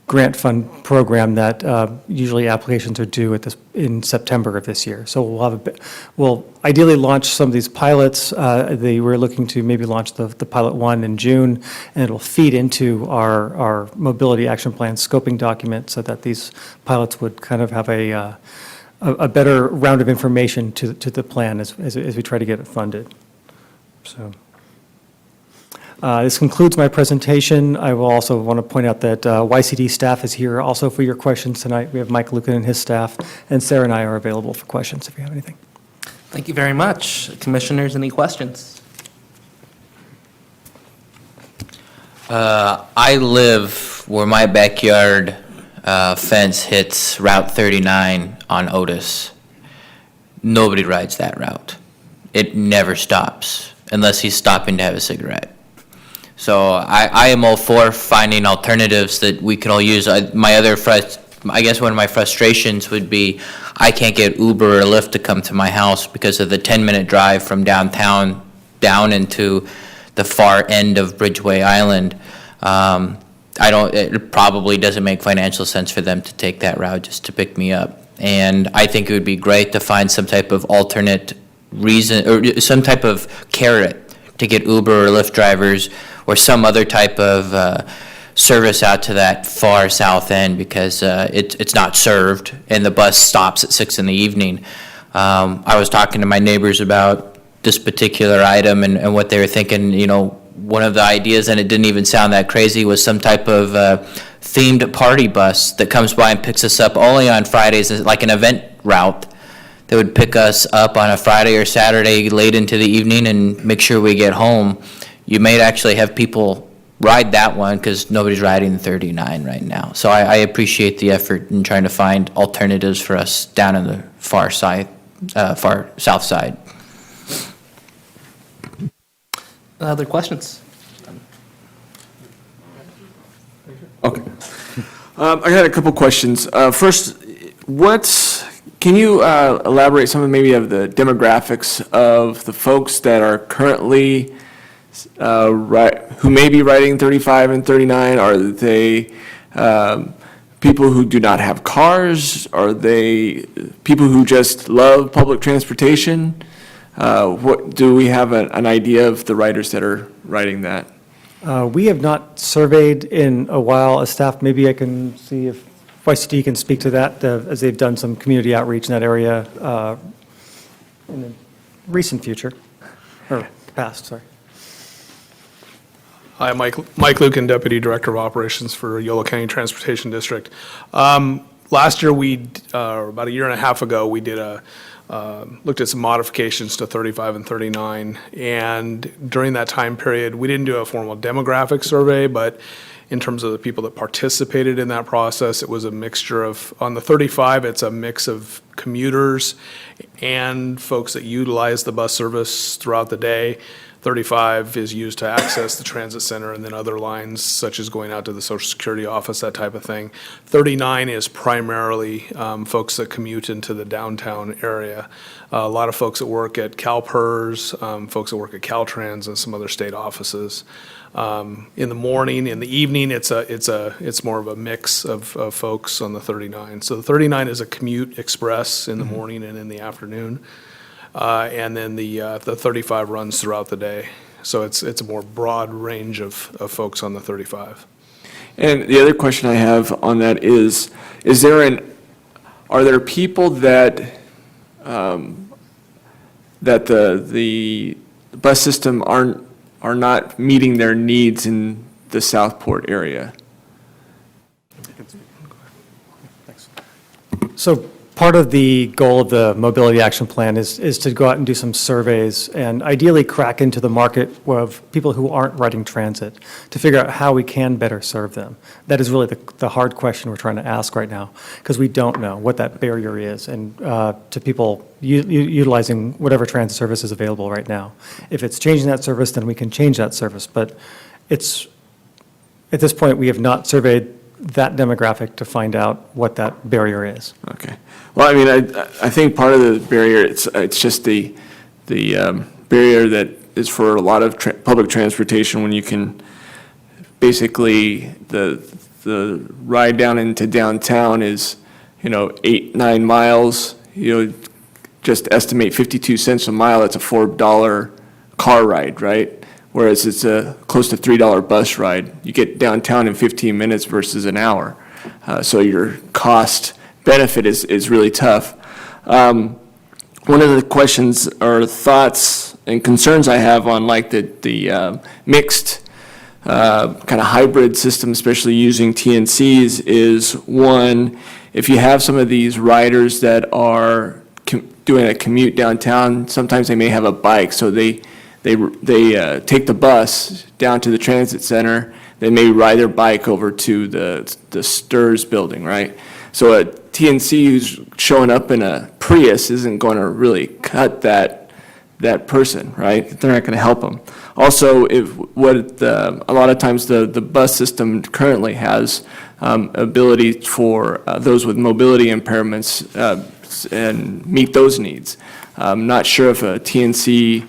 Grant Fund Program that usually applications are due in September of this year. So we'll ideally launch some of these pilots. We're looking to maybe launch the pilot one in June, and it'll feed into our Mobility Action Plan scoping document so that these pilots would kind of have a better round of information to the plan as we try to get it funded. So. This concludes my presentation. I will also want to point out that YCD staff is here also for your questions tonight. We have Mike Lucan and his staff, and Sarah and I are available for questions if you have anything. Thank you very much. Commissioners, any questions? I live where my backyard fence hits Route 39 on Otis. Nobody rides that route. It never stops unless he's stopping to have a cigarette. So I am all for finding alternatives that we can all use. I guess one of my frustrations would be I can't get Uber or Lyft to come to my house because of the 10-minute drive from downtown down into the far end of Bridgeway Island. It probably doesn't make financial sense for them to take that route just to pick me up. And I think it would be great to find some type of alternate reason or some type of carrot to get Uber or Lyft drivers or some other type of service out to that far south end, because it's not served and the bus stops at 6 in the evening. I was talking to my neighbors about this particular item and what they were thinking. You know, one of the ideas, and it didn't even sound that crazy, was some type of themed party bus that comes by and picks us up only on Fridays, like an event route that would pick us up on a Friday or Saturday late into the evening and make sure we get home. You may actually have people ride that one because nobody's riding the 39 right now. So I appreciate the effort in trying to find alternatives for us down in the far side, far south side. Other questions? Okay. I got a couple questions. First, can you elaborate some of maybe of the demographics of the folks that are currently who may be riding 35 and 39? Are they people who do not have cars? Are they people who just love public transportation? Do we have an idea of the riders that are riding that? We have not surveyed in a while as staff. Maybe I can see if YCT can speak to that, as they've done some community outreach in that area in the recent future, or past, sorry. Hi, Mike Lucan, Deputy Director of Operations for Yolo County Transportation District. Last year, about a year and a half ago, we did looked at some modifications to 35 and 39, and during that time period, we didn't do a formal demographic survey, but in terms of the people that participated in that process, it was a mixture of, on the 35, it's a mix of commuters and folks that utilize the bus service throughout the day. 35 is used to access the transit center and then other lines such as going out to the Social Security office, that type of thing. 39 is primarily folks that commute into the downtown area. A lot of folks that work at CalPERS, folks that work at Caltrans and some other state offices. In the morning, in the evening, it's more of a mix of folks on the 39. So the 39 is a commute express in the morning and in the afternoon. And then the 35 runs throughout the day. So it's a more broad range of folks on the 35. And the other question I have on that is are there people that that the bus system are not meeting their needs in the Southport area? So part of the goal of the Mobility Action Plan is to go out and do some surveys and ideally crack into the market of people who aren't riding transit to figure out how we can better serve them. That is really the hard question we're trying to ask right now, because we don't know what that barrier is and to people utilizing whatever transit service is available right now. If it's changing that service, then we can change that service. But at this point, we have not surveyed that demographic to find out what that barrier is. Okay. Well, I mean, I think part of the barrier, it's just the barrier that is for a lot of public transportation when you can basically, the ride down into downtown is, 8-9 miles, just estimate 52 cents a mile, that's a $4 car ride, right? Whereas it's a close to $3 bus ride. You get downtown in 15 minutes versus an hour. So your cost benefit is really tough. One of the questions or thoughts and concerns I have on like the mixed kind of hybrid system, especially using TNCs, is one, if you have some of these riders that are doing a commute downtown, sometimes they may have a bike, so they take the bus down to the transit center, they may ride their bike over to the STRS building, right? So a TNC who's showing up in a Prius isn't going to really cut that person, right? They're not going to help them. Also, a lot of times the bus system currently has ability for those with mobility impairments and meet those needs. I'm not sure if a TNC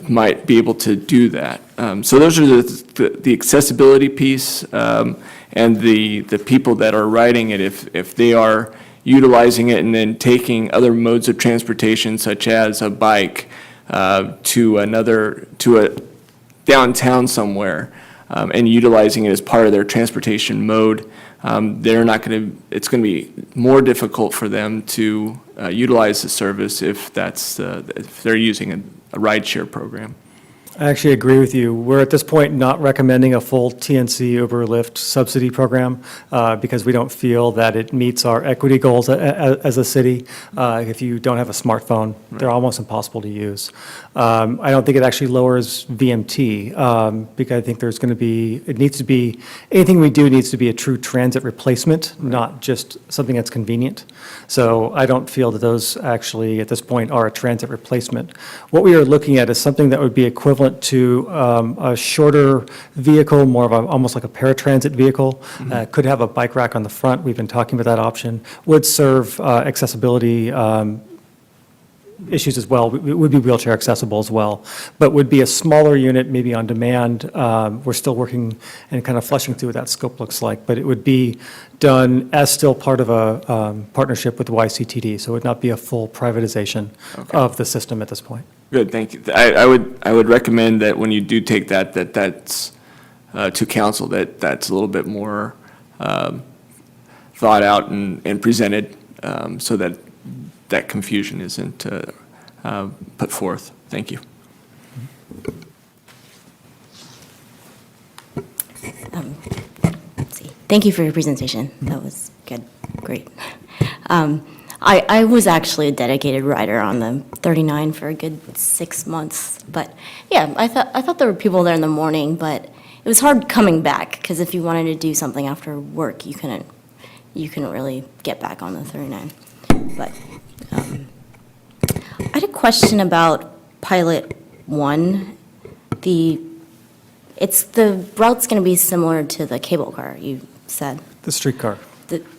might be able to do that. So those are the accessibility piece and the people that are riding it, if they are utilizing it and then taking other modes of transportation such as a bike to a downtown somewhere and utilizing it as part of their transportation mode, it's going to be more difficult for them to utilize the service if they're using a rideshare program. I actually agree with you. We're at this point not recommending a full TNC Uber Lyft subsidy program because we don't feel that it meets our equity goals as a city. If you don't have a smartphone, they're almost impossible to use. I don't think it actually lowers VMT because I think there's going to be, it needs to be, anything we do needs to be a true transit replacement, not just something that's convenient. So I don't feel that those actually at this point are a transit replacement. What we are looking at is something that would be equivalent to a shorter vehicle, more of a, almost like a paratransit vehicle. Could have a bike rack on the front. We've been talking about that option. Would serve accessibility issues as well. It would be wheelchair accessible as well, but would be a smaller unit, maybe on demand. We're still working and kind of fleshing through what that scope looks like, but it would be done as still part of a partnership with YCTD, so it would not be a full privatization of the system at this point. Good, thank you. I would recommend that when you do take that's to council, that's a little bit more thought out and presented so that that confusion isn't put forth. Thank you. Let's see. Thank you for your presentation. That was good, great. I was actually a dedicated rider on the 39 for a good 6 months, but yeah, I thought there were people there in the morning, but it was hard coming back because if you wanted to do something after work, you couldn't really get back on the 39. But I had a question about Pilot 1. The route's going to be similar to the cable car, you said. The streetcar.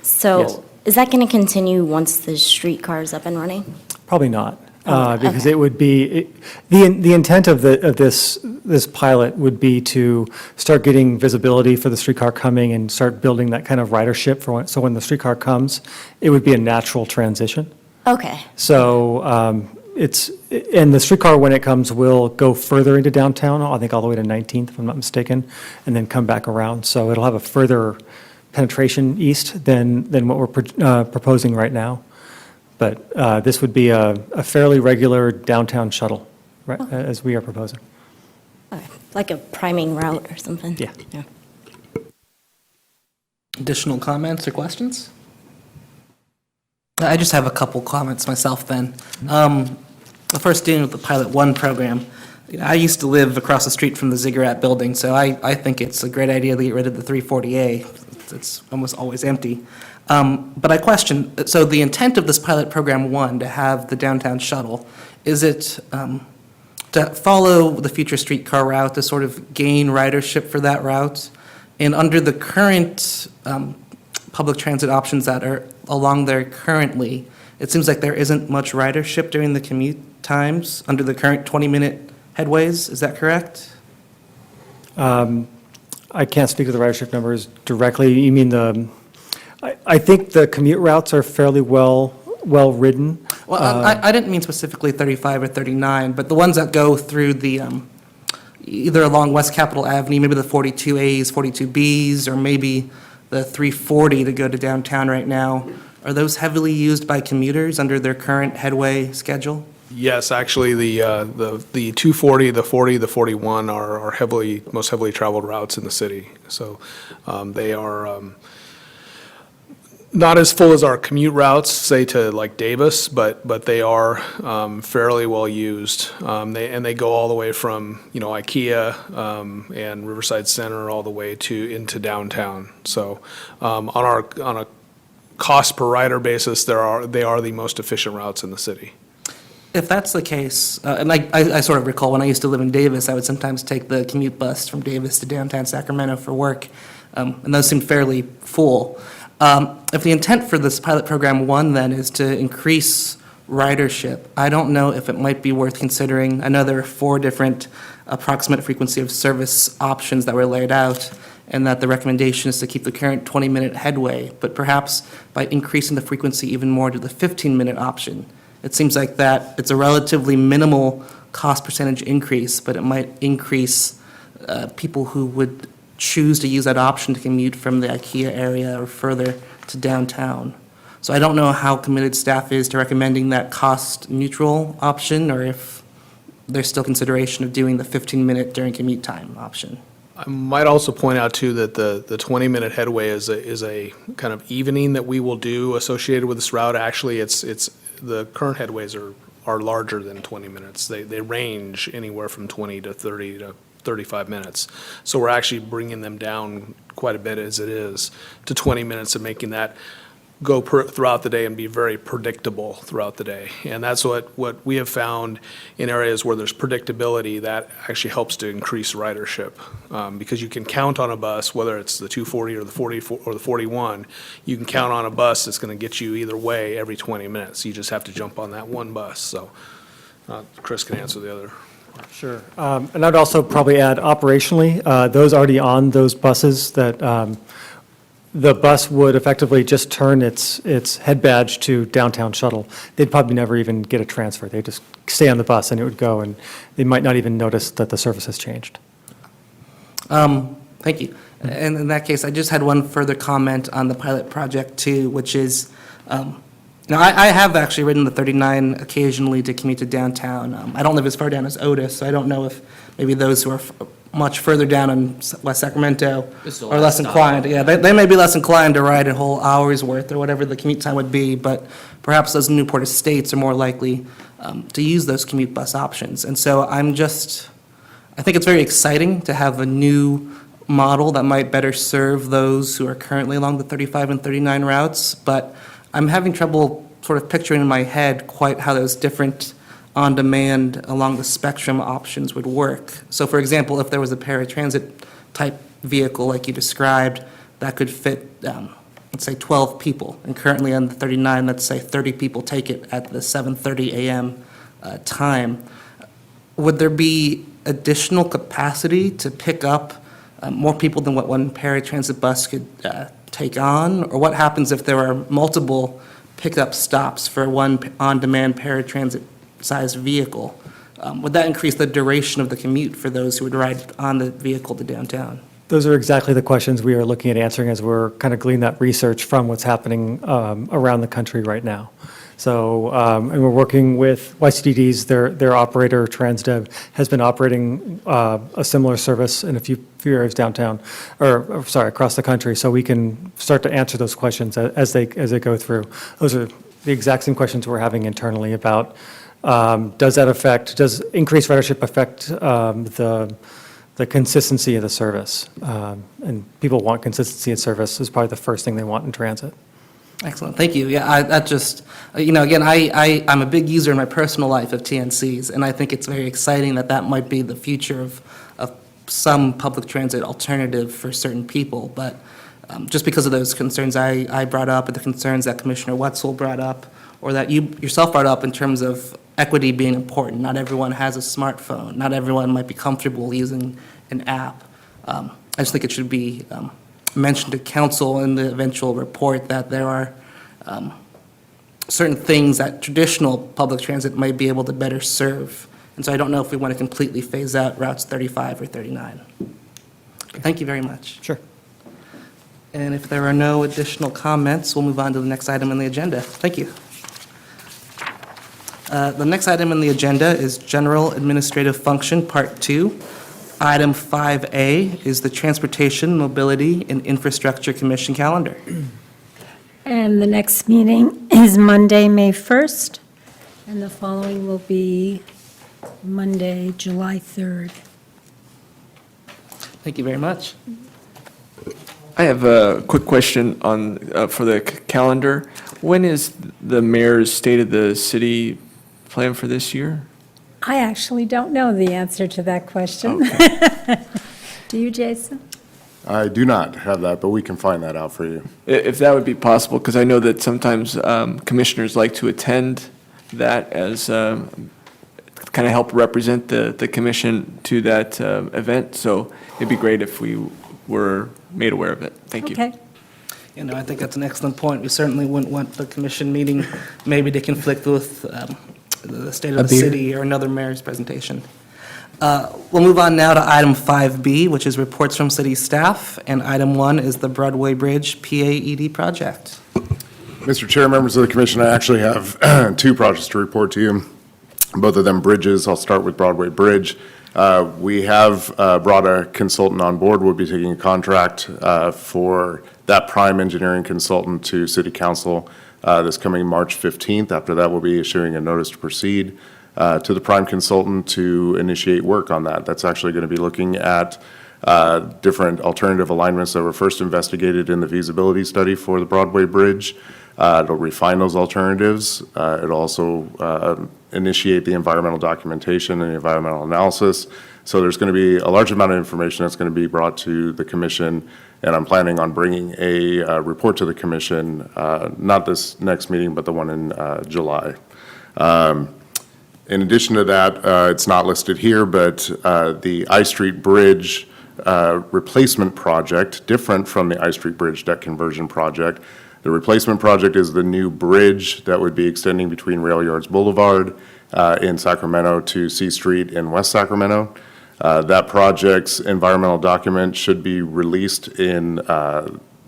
So Yes. is that going to continue once the streetcar is up and running? Probably not, because okay. it would be, the intent of this pilot would be to start getting visibility for the streetcar coming and start building that kind of ridership so when the streetcar comes, it would be a natural transition. Okay. So and the streetcar, when it comes, will go further into downtown, I think all the way to 19th, if I'm not mistaken, and then come back around. So it'll have a further penetration east than what we're proposing right now. But this would be a fairly regular downtown shuttle, right, as we are proposing. Okay. Like a priming route or something? Yeah. Additional comments or questions? I just have a couple comments myself then. The first dealing with the Pilot 1 program. I used to live across the street from the Ziggurat building, so I think it's a great idea to get rid of the 340A. It's almost always empty. But I question, so the intent of this Pilot Program 1 to have the downtown shuttle, is it to follow the future streetcar route to sort of gain ridership for that route? And under the current public transit options that are along there currently, it seems like there isn't much ridership during the commute times under the current 20-minute headways. Is that correct? I can't speak to the ridership numbers directly. You mean I think the commute routes are fairly well ridden. Well, I didn't mean specifically 35 or 39, but the ones that go through the, either along West Capitol Avenue, maybe the 42As, 42Bs, or maybe the 340 to go to downtown right now. Are those heavily used by commuters under their current headway schedule? Yes, actually, the 240, the 40, the 41 are most heavily traveled routes in the city. So they are not as full as our commute routes, say to like Davis, but they are fairly well used. They go all the way from IKEA and Riverside Center all the way into downtown. So on a cost per rider basis, they are the most efficient routes in the city. If that's the case, and I sort of recall when I used to live in Davis, I would sometimes take the commute bus from Davis to downtown Sacramento for work, and those seemed fairly full. If the intent for this pilot program 1 then is to increase ridership, I don't know if it might be worth considering. I know there are 4 different approximate frequency of service options that were laid out, and that the recommendation is to keep the current 20-minute headway, but perhaps by increasing the frequency even more to the 15-minute option. It seems like that it's a relatively minimal cost percentage increase, but it might increase people who would choose to use that option to commute from the IKEA area or further to downtown. So I don't know how committed staff is to recommending that cost-neutral option, or if there's still consideration of doing the 15-minute during commute time option. I might also point out, too, that the 20-minute headway is a kind of evening that we will do associated with this route. Actually, it's the current headways are larger than 20 minutes. They range anywhere from 20 to 30 to 35 minutes. So we're actually bringing them down quite a bit as it is to 20 minutes and making that go throughout the day and be very predictable throughout the day. And that's what we have found in areas where there's predictability, that actually helps to increase ridership. Because you can count on a bus, whether it's the 240 or the 44 or the 41, you can count on a bus that's going to get you either way every 20 minutes. You just have to jump on that one bus. So Chris can answer the other. Sure. And I'd also probably add operationally, those already on those buses that the bus would effectively just turn its head badge to downtown shuttle. They'd probably never even get a transfer. They'd just stay on the bus and it would go, and they might not even notice that the service has changed. Thank you. And in that case, I just had one further comment on the pilot project too, which is, now I have actually ridden the 39 occasionally to commute to downtown. I don't live as far down as Otis, so I don't know if maybe those who are much further down in West Sacramento are less inclined. Yeah, they may be less inclined to ride a whole hour's worth or whatever the commute time would be, but perhaps those in Newport Estates are more likely to use those commute bus options. And so I think it's very exciting to have a new model that might better serve those who are currently along the 35 and 39 routes, but I'm having trouble sort of picturing in my head quite how those different on-demand along the spectrum options would work. So for example, if there was a paratransit type vehicle like you described that could fit, let's say 12 people, and currently on the 39, let's say 30 people take it at the 7:30 a.m. Time, would there be additional capacity to pick up more people than what one paratransit bus could take on? Or what happens if there are multiple pickup stops for one on-demand paratransit-sized vehicle? Would that increase the duration of the commute for those who would ride on the vehicle to downtown? Those are exactly the questions we are looking at answering as we're kind of gleaning that research from what's happening around the country right now. So, and we're working with YCDD's, their operator, Transdev, has been operating a similar service in a few areas downtown, or sorry, across the country, so we can start to answer those questions as they go through. Those are the exact same questions we're having internally about, does increased ridership affect the consistency of the service? And people want consistency of service is probably the first thing they want in transit. Excellent, thank you. Yeah, that just, again, I'm a big user in my personal life of TNCs, and I think it's very exciting that might be the future of some public transit alternative for certain people. But just because of those concerns I brought up, and the concerns that Commissioner Wetzel brought up, or that you yourself brought up in terms of equity being important. Not everyone has a smartphone. Not everyone might be comfortable using an app. I just think it should be mentioned to council in the eventual report that there are certain things that traditional public transit might be able to better serve. And so I don't know if we want to completely phase out routes 35 or 39. Thank you very much. Sure. And if there are no additional comments, we'll move on to the next item on the agenda. Thank you. The next item on the agenda is General Administrative Function, Part 2. Item 5A is the Transportation, Mobility, and Infrastructure Commission calendar. And the next meeting is Monday, May 1st, and the following will be Monday, July 3rd. Thank you very much. I have a quick question on, for the calendar. When is the mayor's State of the City plan for this year? I actually don't know the answer to that question. Okay. Do you, Jason? I do not have that, but we can find that out for you. If that would be possible, because I know that sometimes commissioners like to attend that as kind of help represent the commission to that event. So it'd be great if we were made aware of it. Thank you. Okay. I think that's an excellent point. We certainly wouldn't want the commission meeting maybe to conflict with the State of the City or another mayor's presentation. We'll move on now to item 5B, which is reports from city staff, and item 1 is the Broadway Bridge PAED project. Mr. Chair, members of the commission, I actually have two projects to report to you. both of them bridges. I'll start with Broadway Bridge. We have brought a consultant on board. We'll be taking a contract for that prime engineering consultant to City Council this coming March 15th. After that, we'll be issuing a notice to proceed to the prime consultant to initiate work on that. That's actually going to be looking at different alternative alignments that were first investigated in the feasibility study for the Broadway Bridge. It'll refine those alternatives. It'll also initiate the environmental documentation and the environmental analysis. So there's going to be a large amount of information that's going to be brought to the commission, and I'm planning on bringing a report to the commission, not this next meeting, but the one in July. In addition to that, it's not listed here, but the I Street Bridge replacement project, different from the I Street Bridge deck conversion project. The replacement project is the new bridge that would be extending between Rail Yards Boulevard in Sacramento to C Street in West Sacramento. That project's environmental document should be released in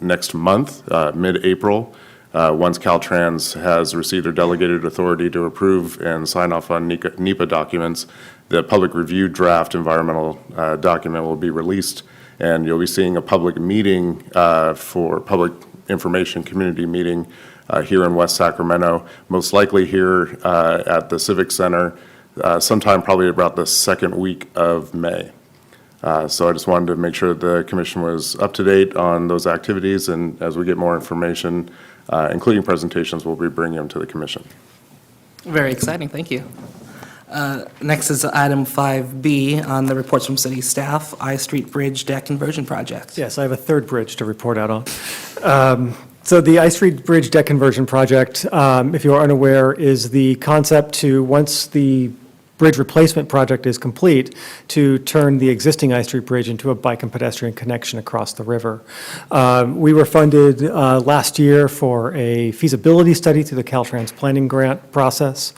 next month, mid-April, once Caltrans has received their delegated authority to approve and sign off on NEPA documents. The public review draft environmental document will be released, and you'll be seeing a public meeting for public information community meeting here in West Sacramento, most likely here at the Civic Center, sometime probably about the second week of May. So I just wanted to make sure the commission was up to date on those activities, and as we get more information, including presentations, we'll be bringing them to the commission. Very exciting, thank you. Next is item 5B on the reports from city staff, I Street Bridge deck conversion project. Yes, I have a third bridge to report out on. So the I Street Bridge deck conversion project, if you are unaware, is the concept to, once the bridge replacement project is complete, to turn the existing I Street Bridge into a bike and pedestrian connection across the river. We were funded last year for a feasibility study through the Caltrans planning grant process.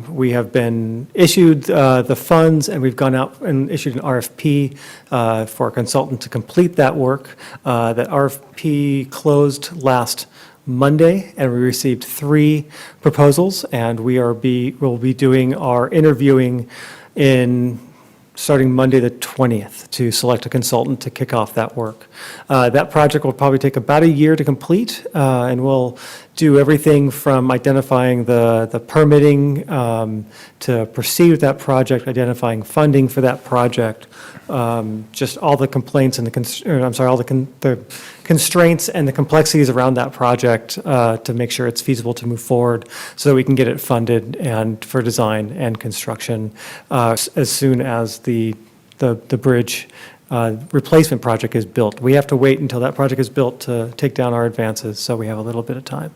We have been issued the funds, and we've gone out and issued an RFP for a consultant to complete that work. That RFP closed last Monday, and we received 3 proposals, and we'll be doing our interviewing starting Monday the 20th to select a consultant to kick off that work. That project will probably take about a year to complete, and we'll do everything from identifying the permitting to proceed with that project, identifying funding for that project, just all the complaints and the constraints and the complexities around that project to make sure it's feasible to move forward so that we can get it funded and for design and construction as soon as the bridge replacement project is built. We have to wait until that project is built to take down our advances, so we have a little bit of time.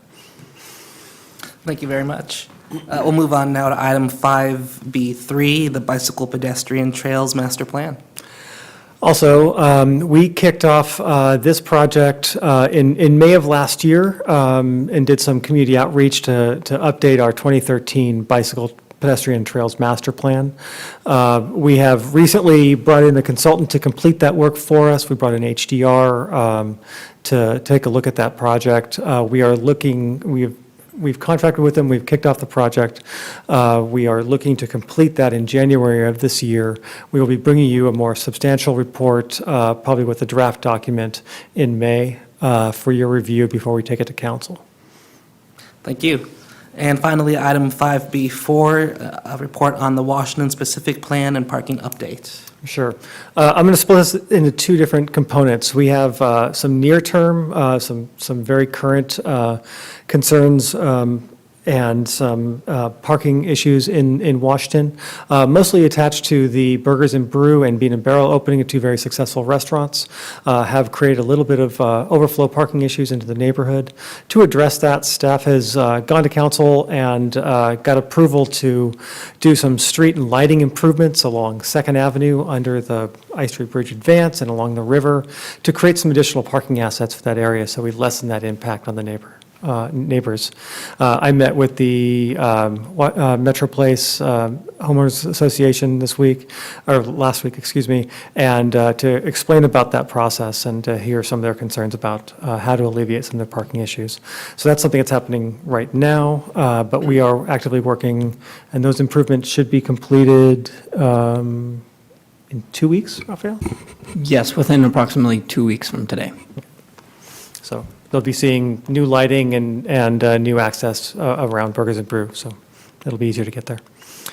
Thank you very much. We'll move on now to item 5B3, the bicycle pedestrian trails master plan. Also, we kicked off this project in May of last year and did some community outreach to update our 2013 bicycle pedestrian trails master plan. We have recently brought in a consultant to complete that work for us. We brought in HDR to take a look at that project. We've contracted with them, we've kicked off the project. We are looking to complete that in January of this year. We will be bringing you a more substantial report, probably with a draft document in May for your review before we take it to council. Thank you. And finally, item 5B4, a report on the Washington-specific plan and parking update. Sure. I'm going to split this into 2 different components. We have some near-term, some very current concerns and some parking issues in Washington, mostly attached to the Burgers and Brew and Bean and Barrel opening of 2 very successful restaurants, have created a little bit of overflow parking issues into the neighborhood. To address that, staff has gone to council and got approval to do some street and lighting improvements along 2nd Avenue under the I Street Bridge Advance and along the river to create some additional parking assets for that area, so we lessen that impact on the neighbors. I met with the Metro Place Homeowners Association this week, or last week, excuse me, and to explain about that process and to hear some of their concerns about how to alleviate some of their parking issues. So that's something that's happening right now, but we are actively working, and those improvements should be completed in 2 weeks, Raphael? Yes, within approximately 2 weeks from today. So they'll be seeing new lighting and new access around Burgers and Brew, so it'll be easier to get there.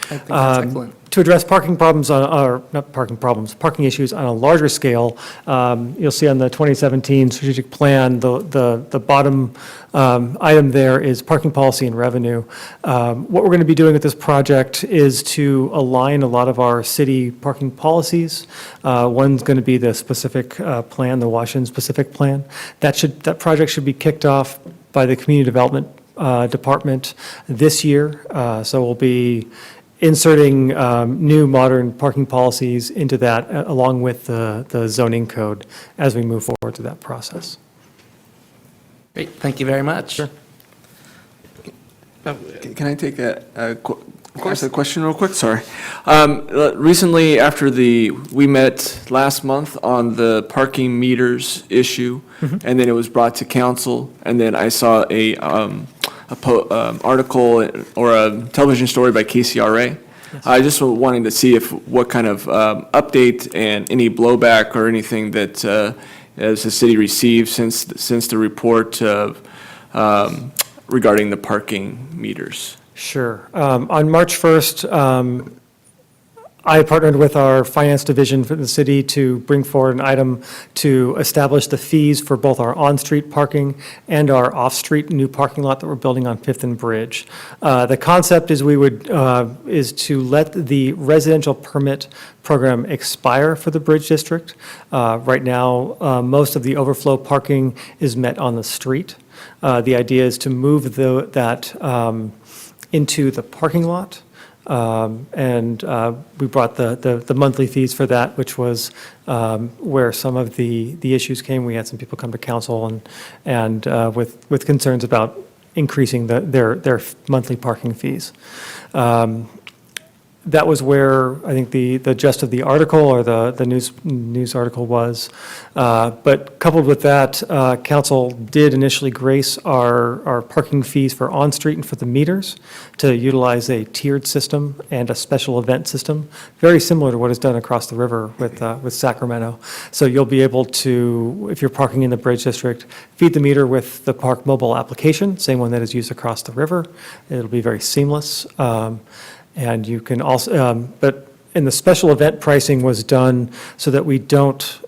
I think that's excellent. To address parking problems, or not parking problems, parking issues on a larger scale, you'll see on the 2017 strategic plan, the bottom item there is parking policy and revenue. What we're going to be doing with this project is to align a lot of our city parking policies. One's going to be the specific plan, the Washington-specific plan. That project should be kicked off by the Community Development Department this year. So we'll be inserting new modern parking policies into that, along with the zoning code as we move forward through that process. Great, thank you very much. Can I take a question real quick? Sorry. Recently, after we met last month on the parking meters issue, and then it was brought to council, and then I saw a article or a television story by KCRA. I just was wanting to see what kind of update and any blowback or anything that as the city received since the report regarding the parking meters. Sure. On March 1st, I partnered with our finance division for the city to bring forward an item to establish the fees for both our on-street parking and our off-street new parking lot that we're building on Fifth and Bridge. The concept is is to let the residential permit program expire for the Bridge District. Right now, most of the overflow parking is met on the street. The idea is to move that into the parking lot. And we brought the monthly fees for that, which was where some of the issues came. We had some people come to council and with concerns about increasing their monthly parking fees. That was where I think the gist of the article or the news article was. But coupled with that, council did initially grace our parking fees for on-street and for the meters to utilize a tiered system and a special event system, very similar to what is done across the river with Sacramento. So you'll be able to, if you're parking in the Bridge District, feed the meter with the Park Mobile application, same one that is used across the river. It'll be very seamless. And you can also, but in the special event pricing was done so that we don't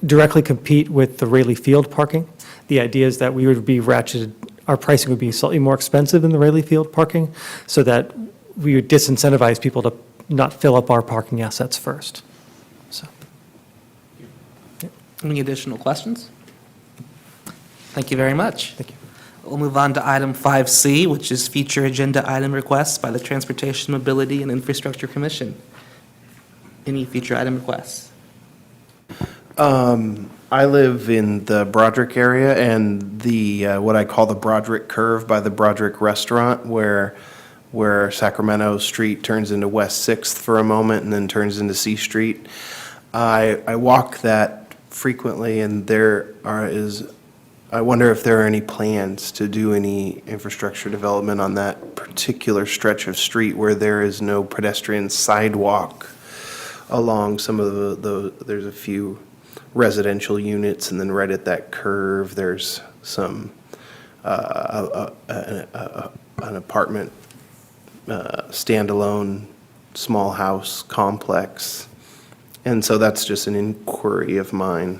directly compete with the Rayleigh Field parking. The idea is that we would be ratcheted, our pricing would be slightly more expensive than the Rayleigh Field parking, so that we would disincentivize people to not fill up our parking assets first. So. Any additional questions? Thank you very much. Thank you. We'll move on to item 5C, which is future agenda item requests by the Transportation, Mobility, and Infrastructure Commission. Any future item requests? I live in the Broderick area, and the what I call the Broderick Curve by the Broderick Restaurant, where Sacramento Street turns into West 6th for a moment and then turns into C Street. I walk that frequently, and I wonder if there are any plans to do any infrastructure development on that particular stretch of street where there is no pedestrian sidewalk along some of there's a few residential units, and then right at that curve, there's some, an apartment, standalone, small house complex. And so that's just an inquiry of mine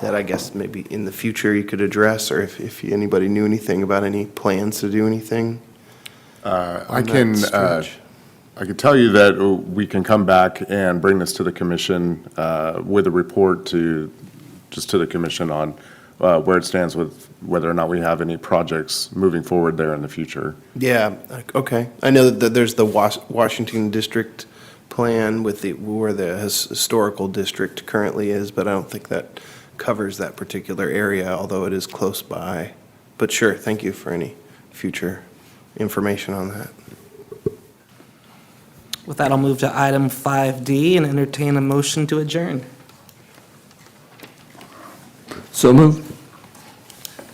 that I guess maybe in the future you could address, or if anybody knew anything about any plans to do anything. I can tell you that we can come back and bring this to the commission with a report to the commission on where it stands with whether or not we have any projects moving forward there in the future. Yeah, okay. I know that there's the Washington District plan with where the historical district currently is, but I don't think that covers that particular area, although it is close by. But sure, thank you for any future information on that. With that, I'll move to item 5D and entertain a motion to adjourn. So moved.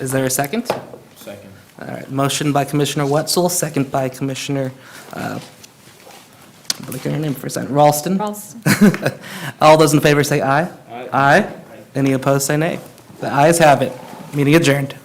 Is there a second? Second. All right, motion by Commissioner Wetzel, second by Commissioner, I'm blanking on her name for a second, Ralston. All those in favor say aye. Aye. Any opposed say nay. The ayes have it. Meeting adjourned.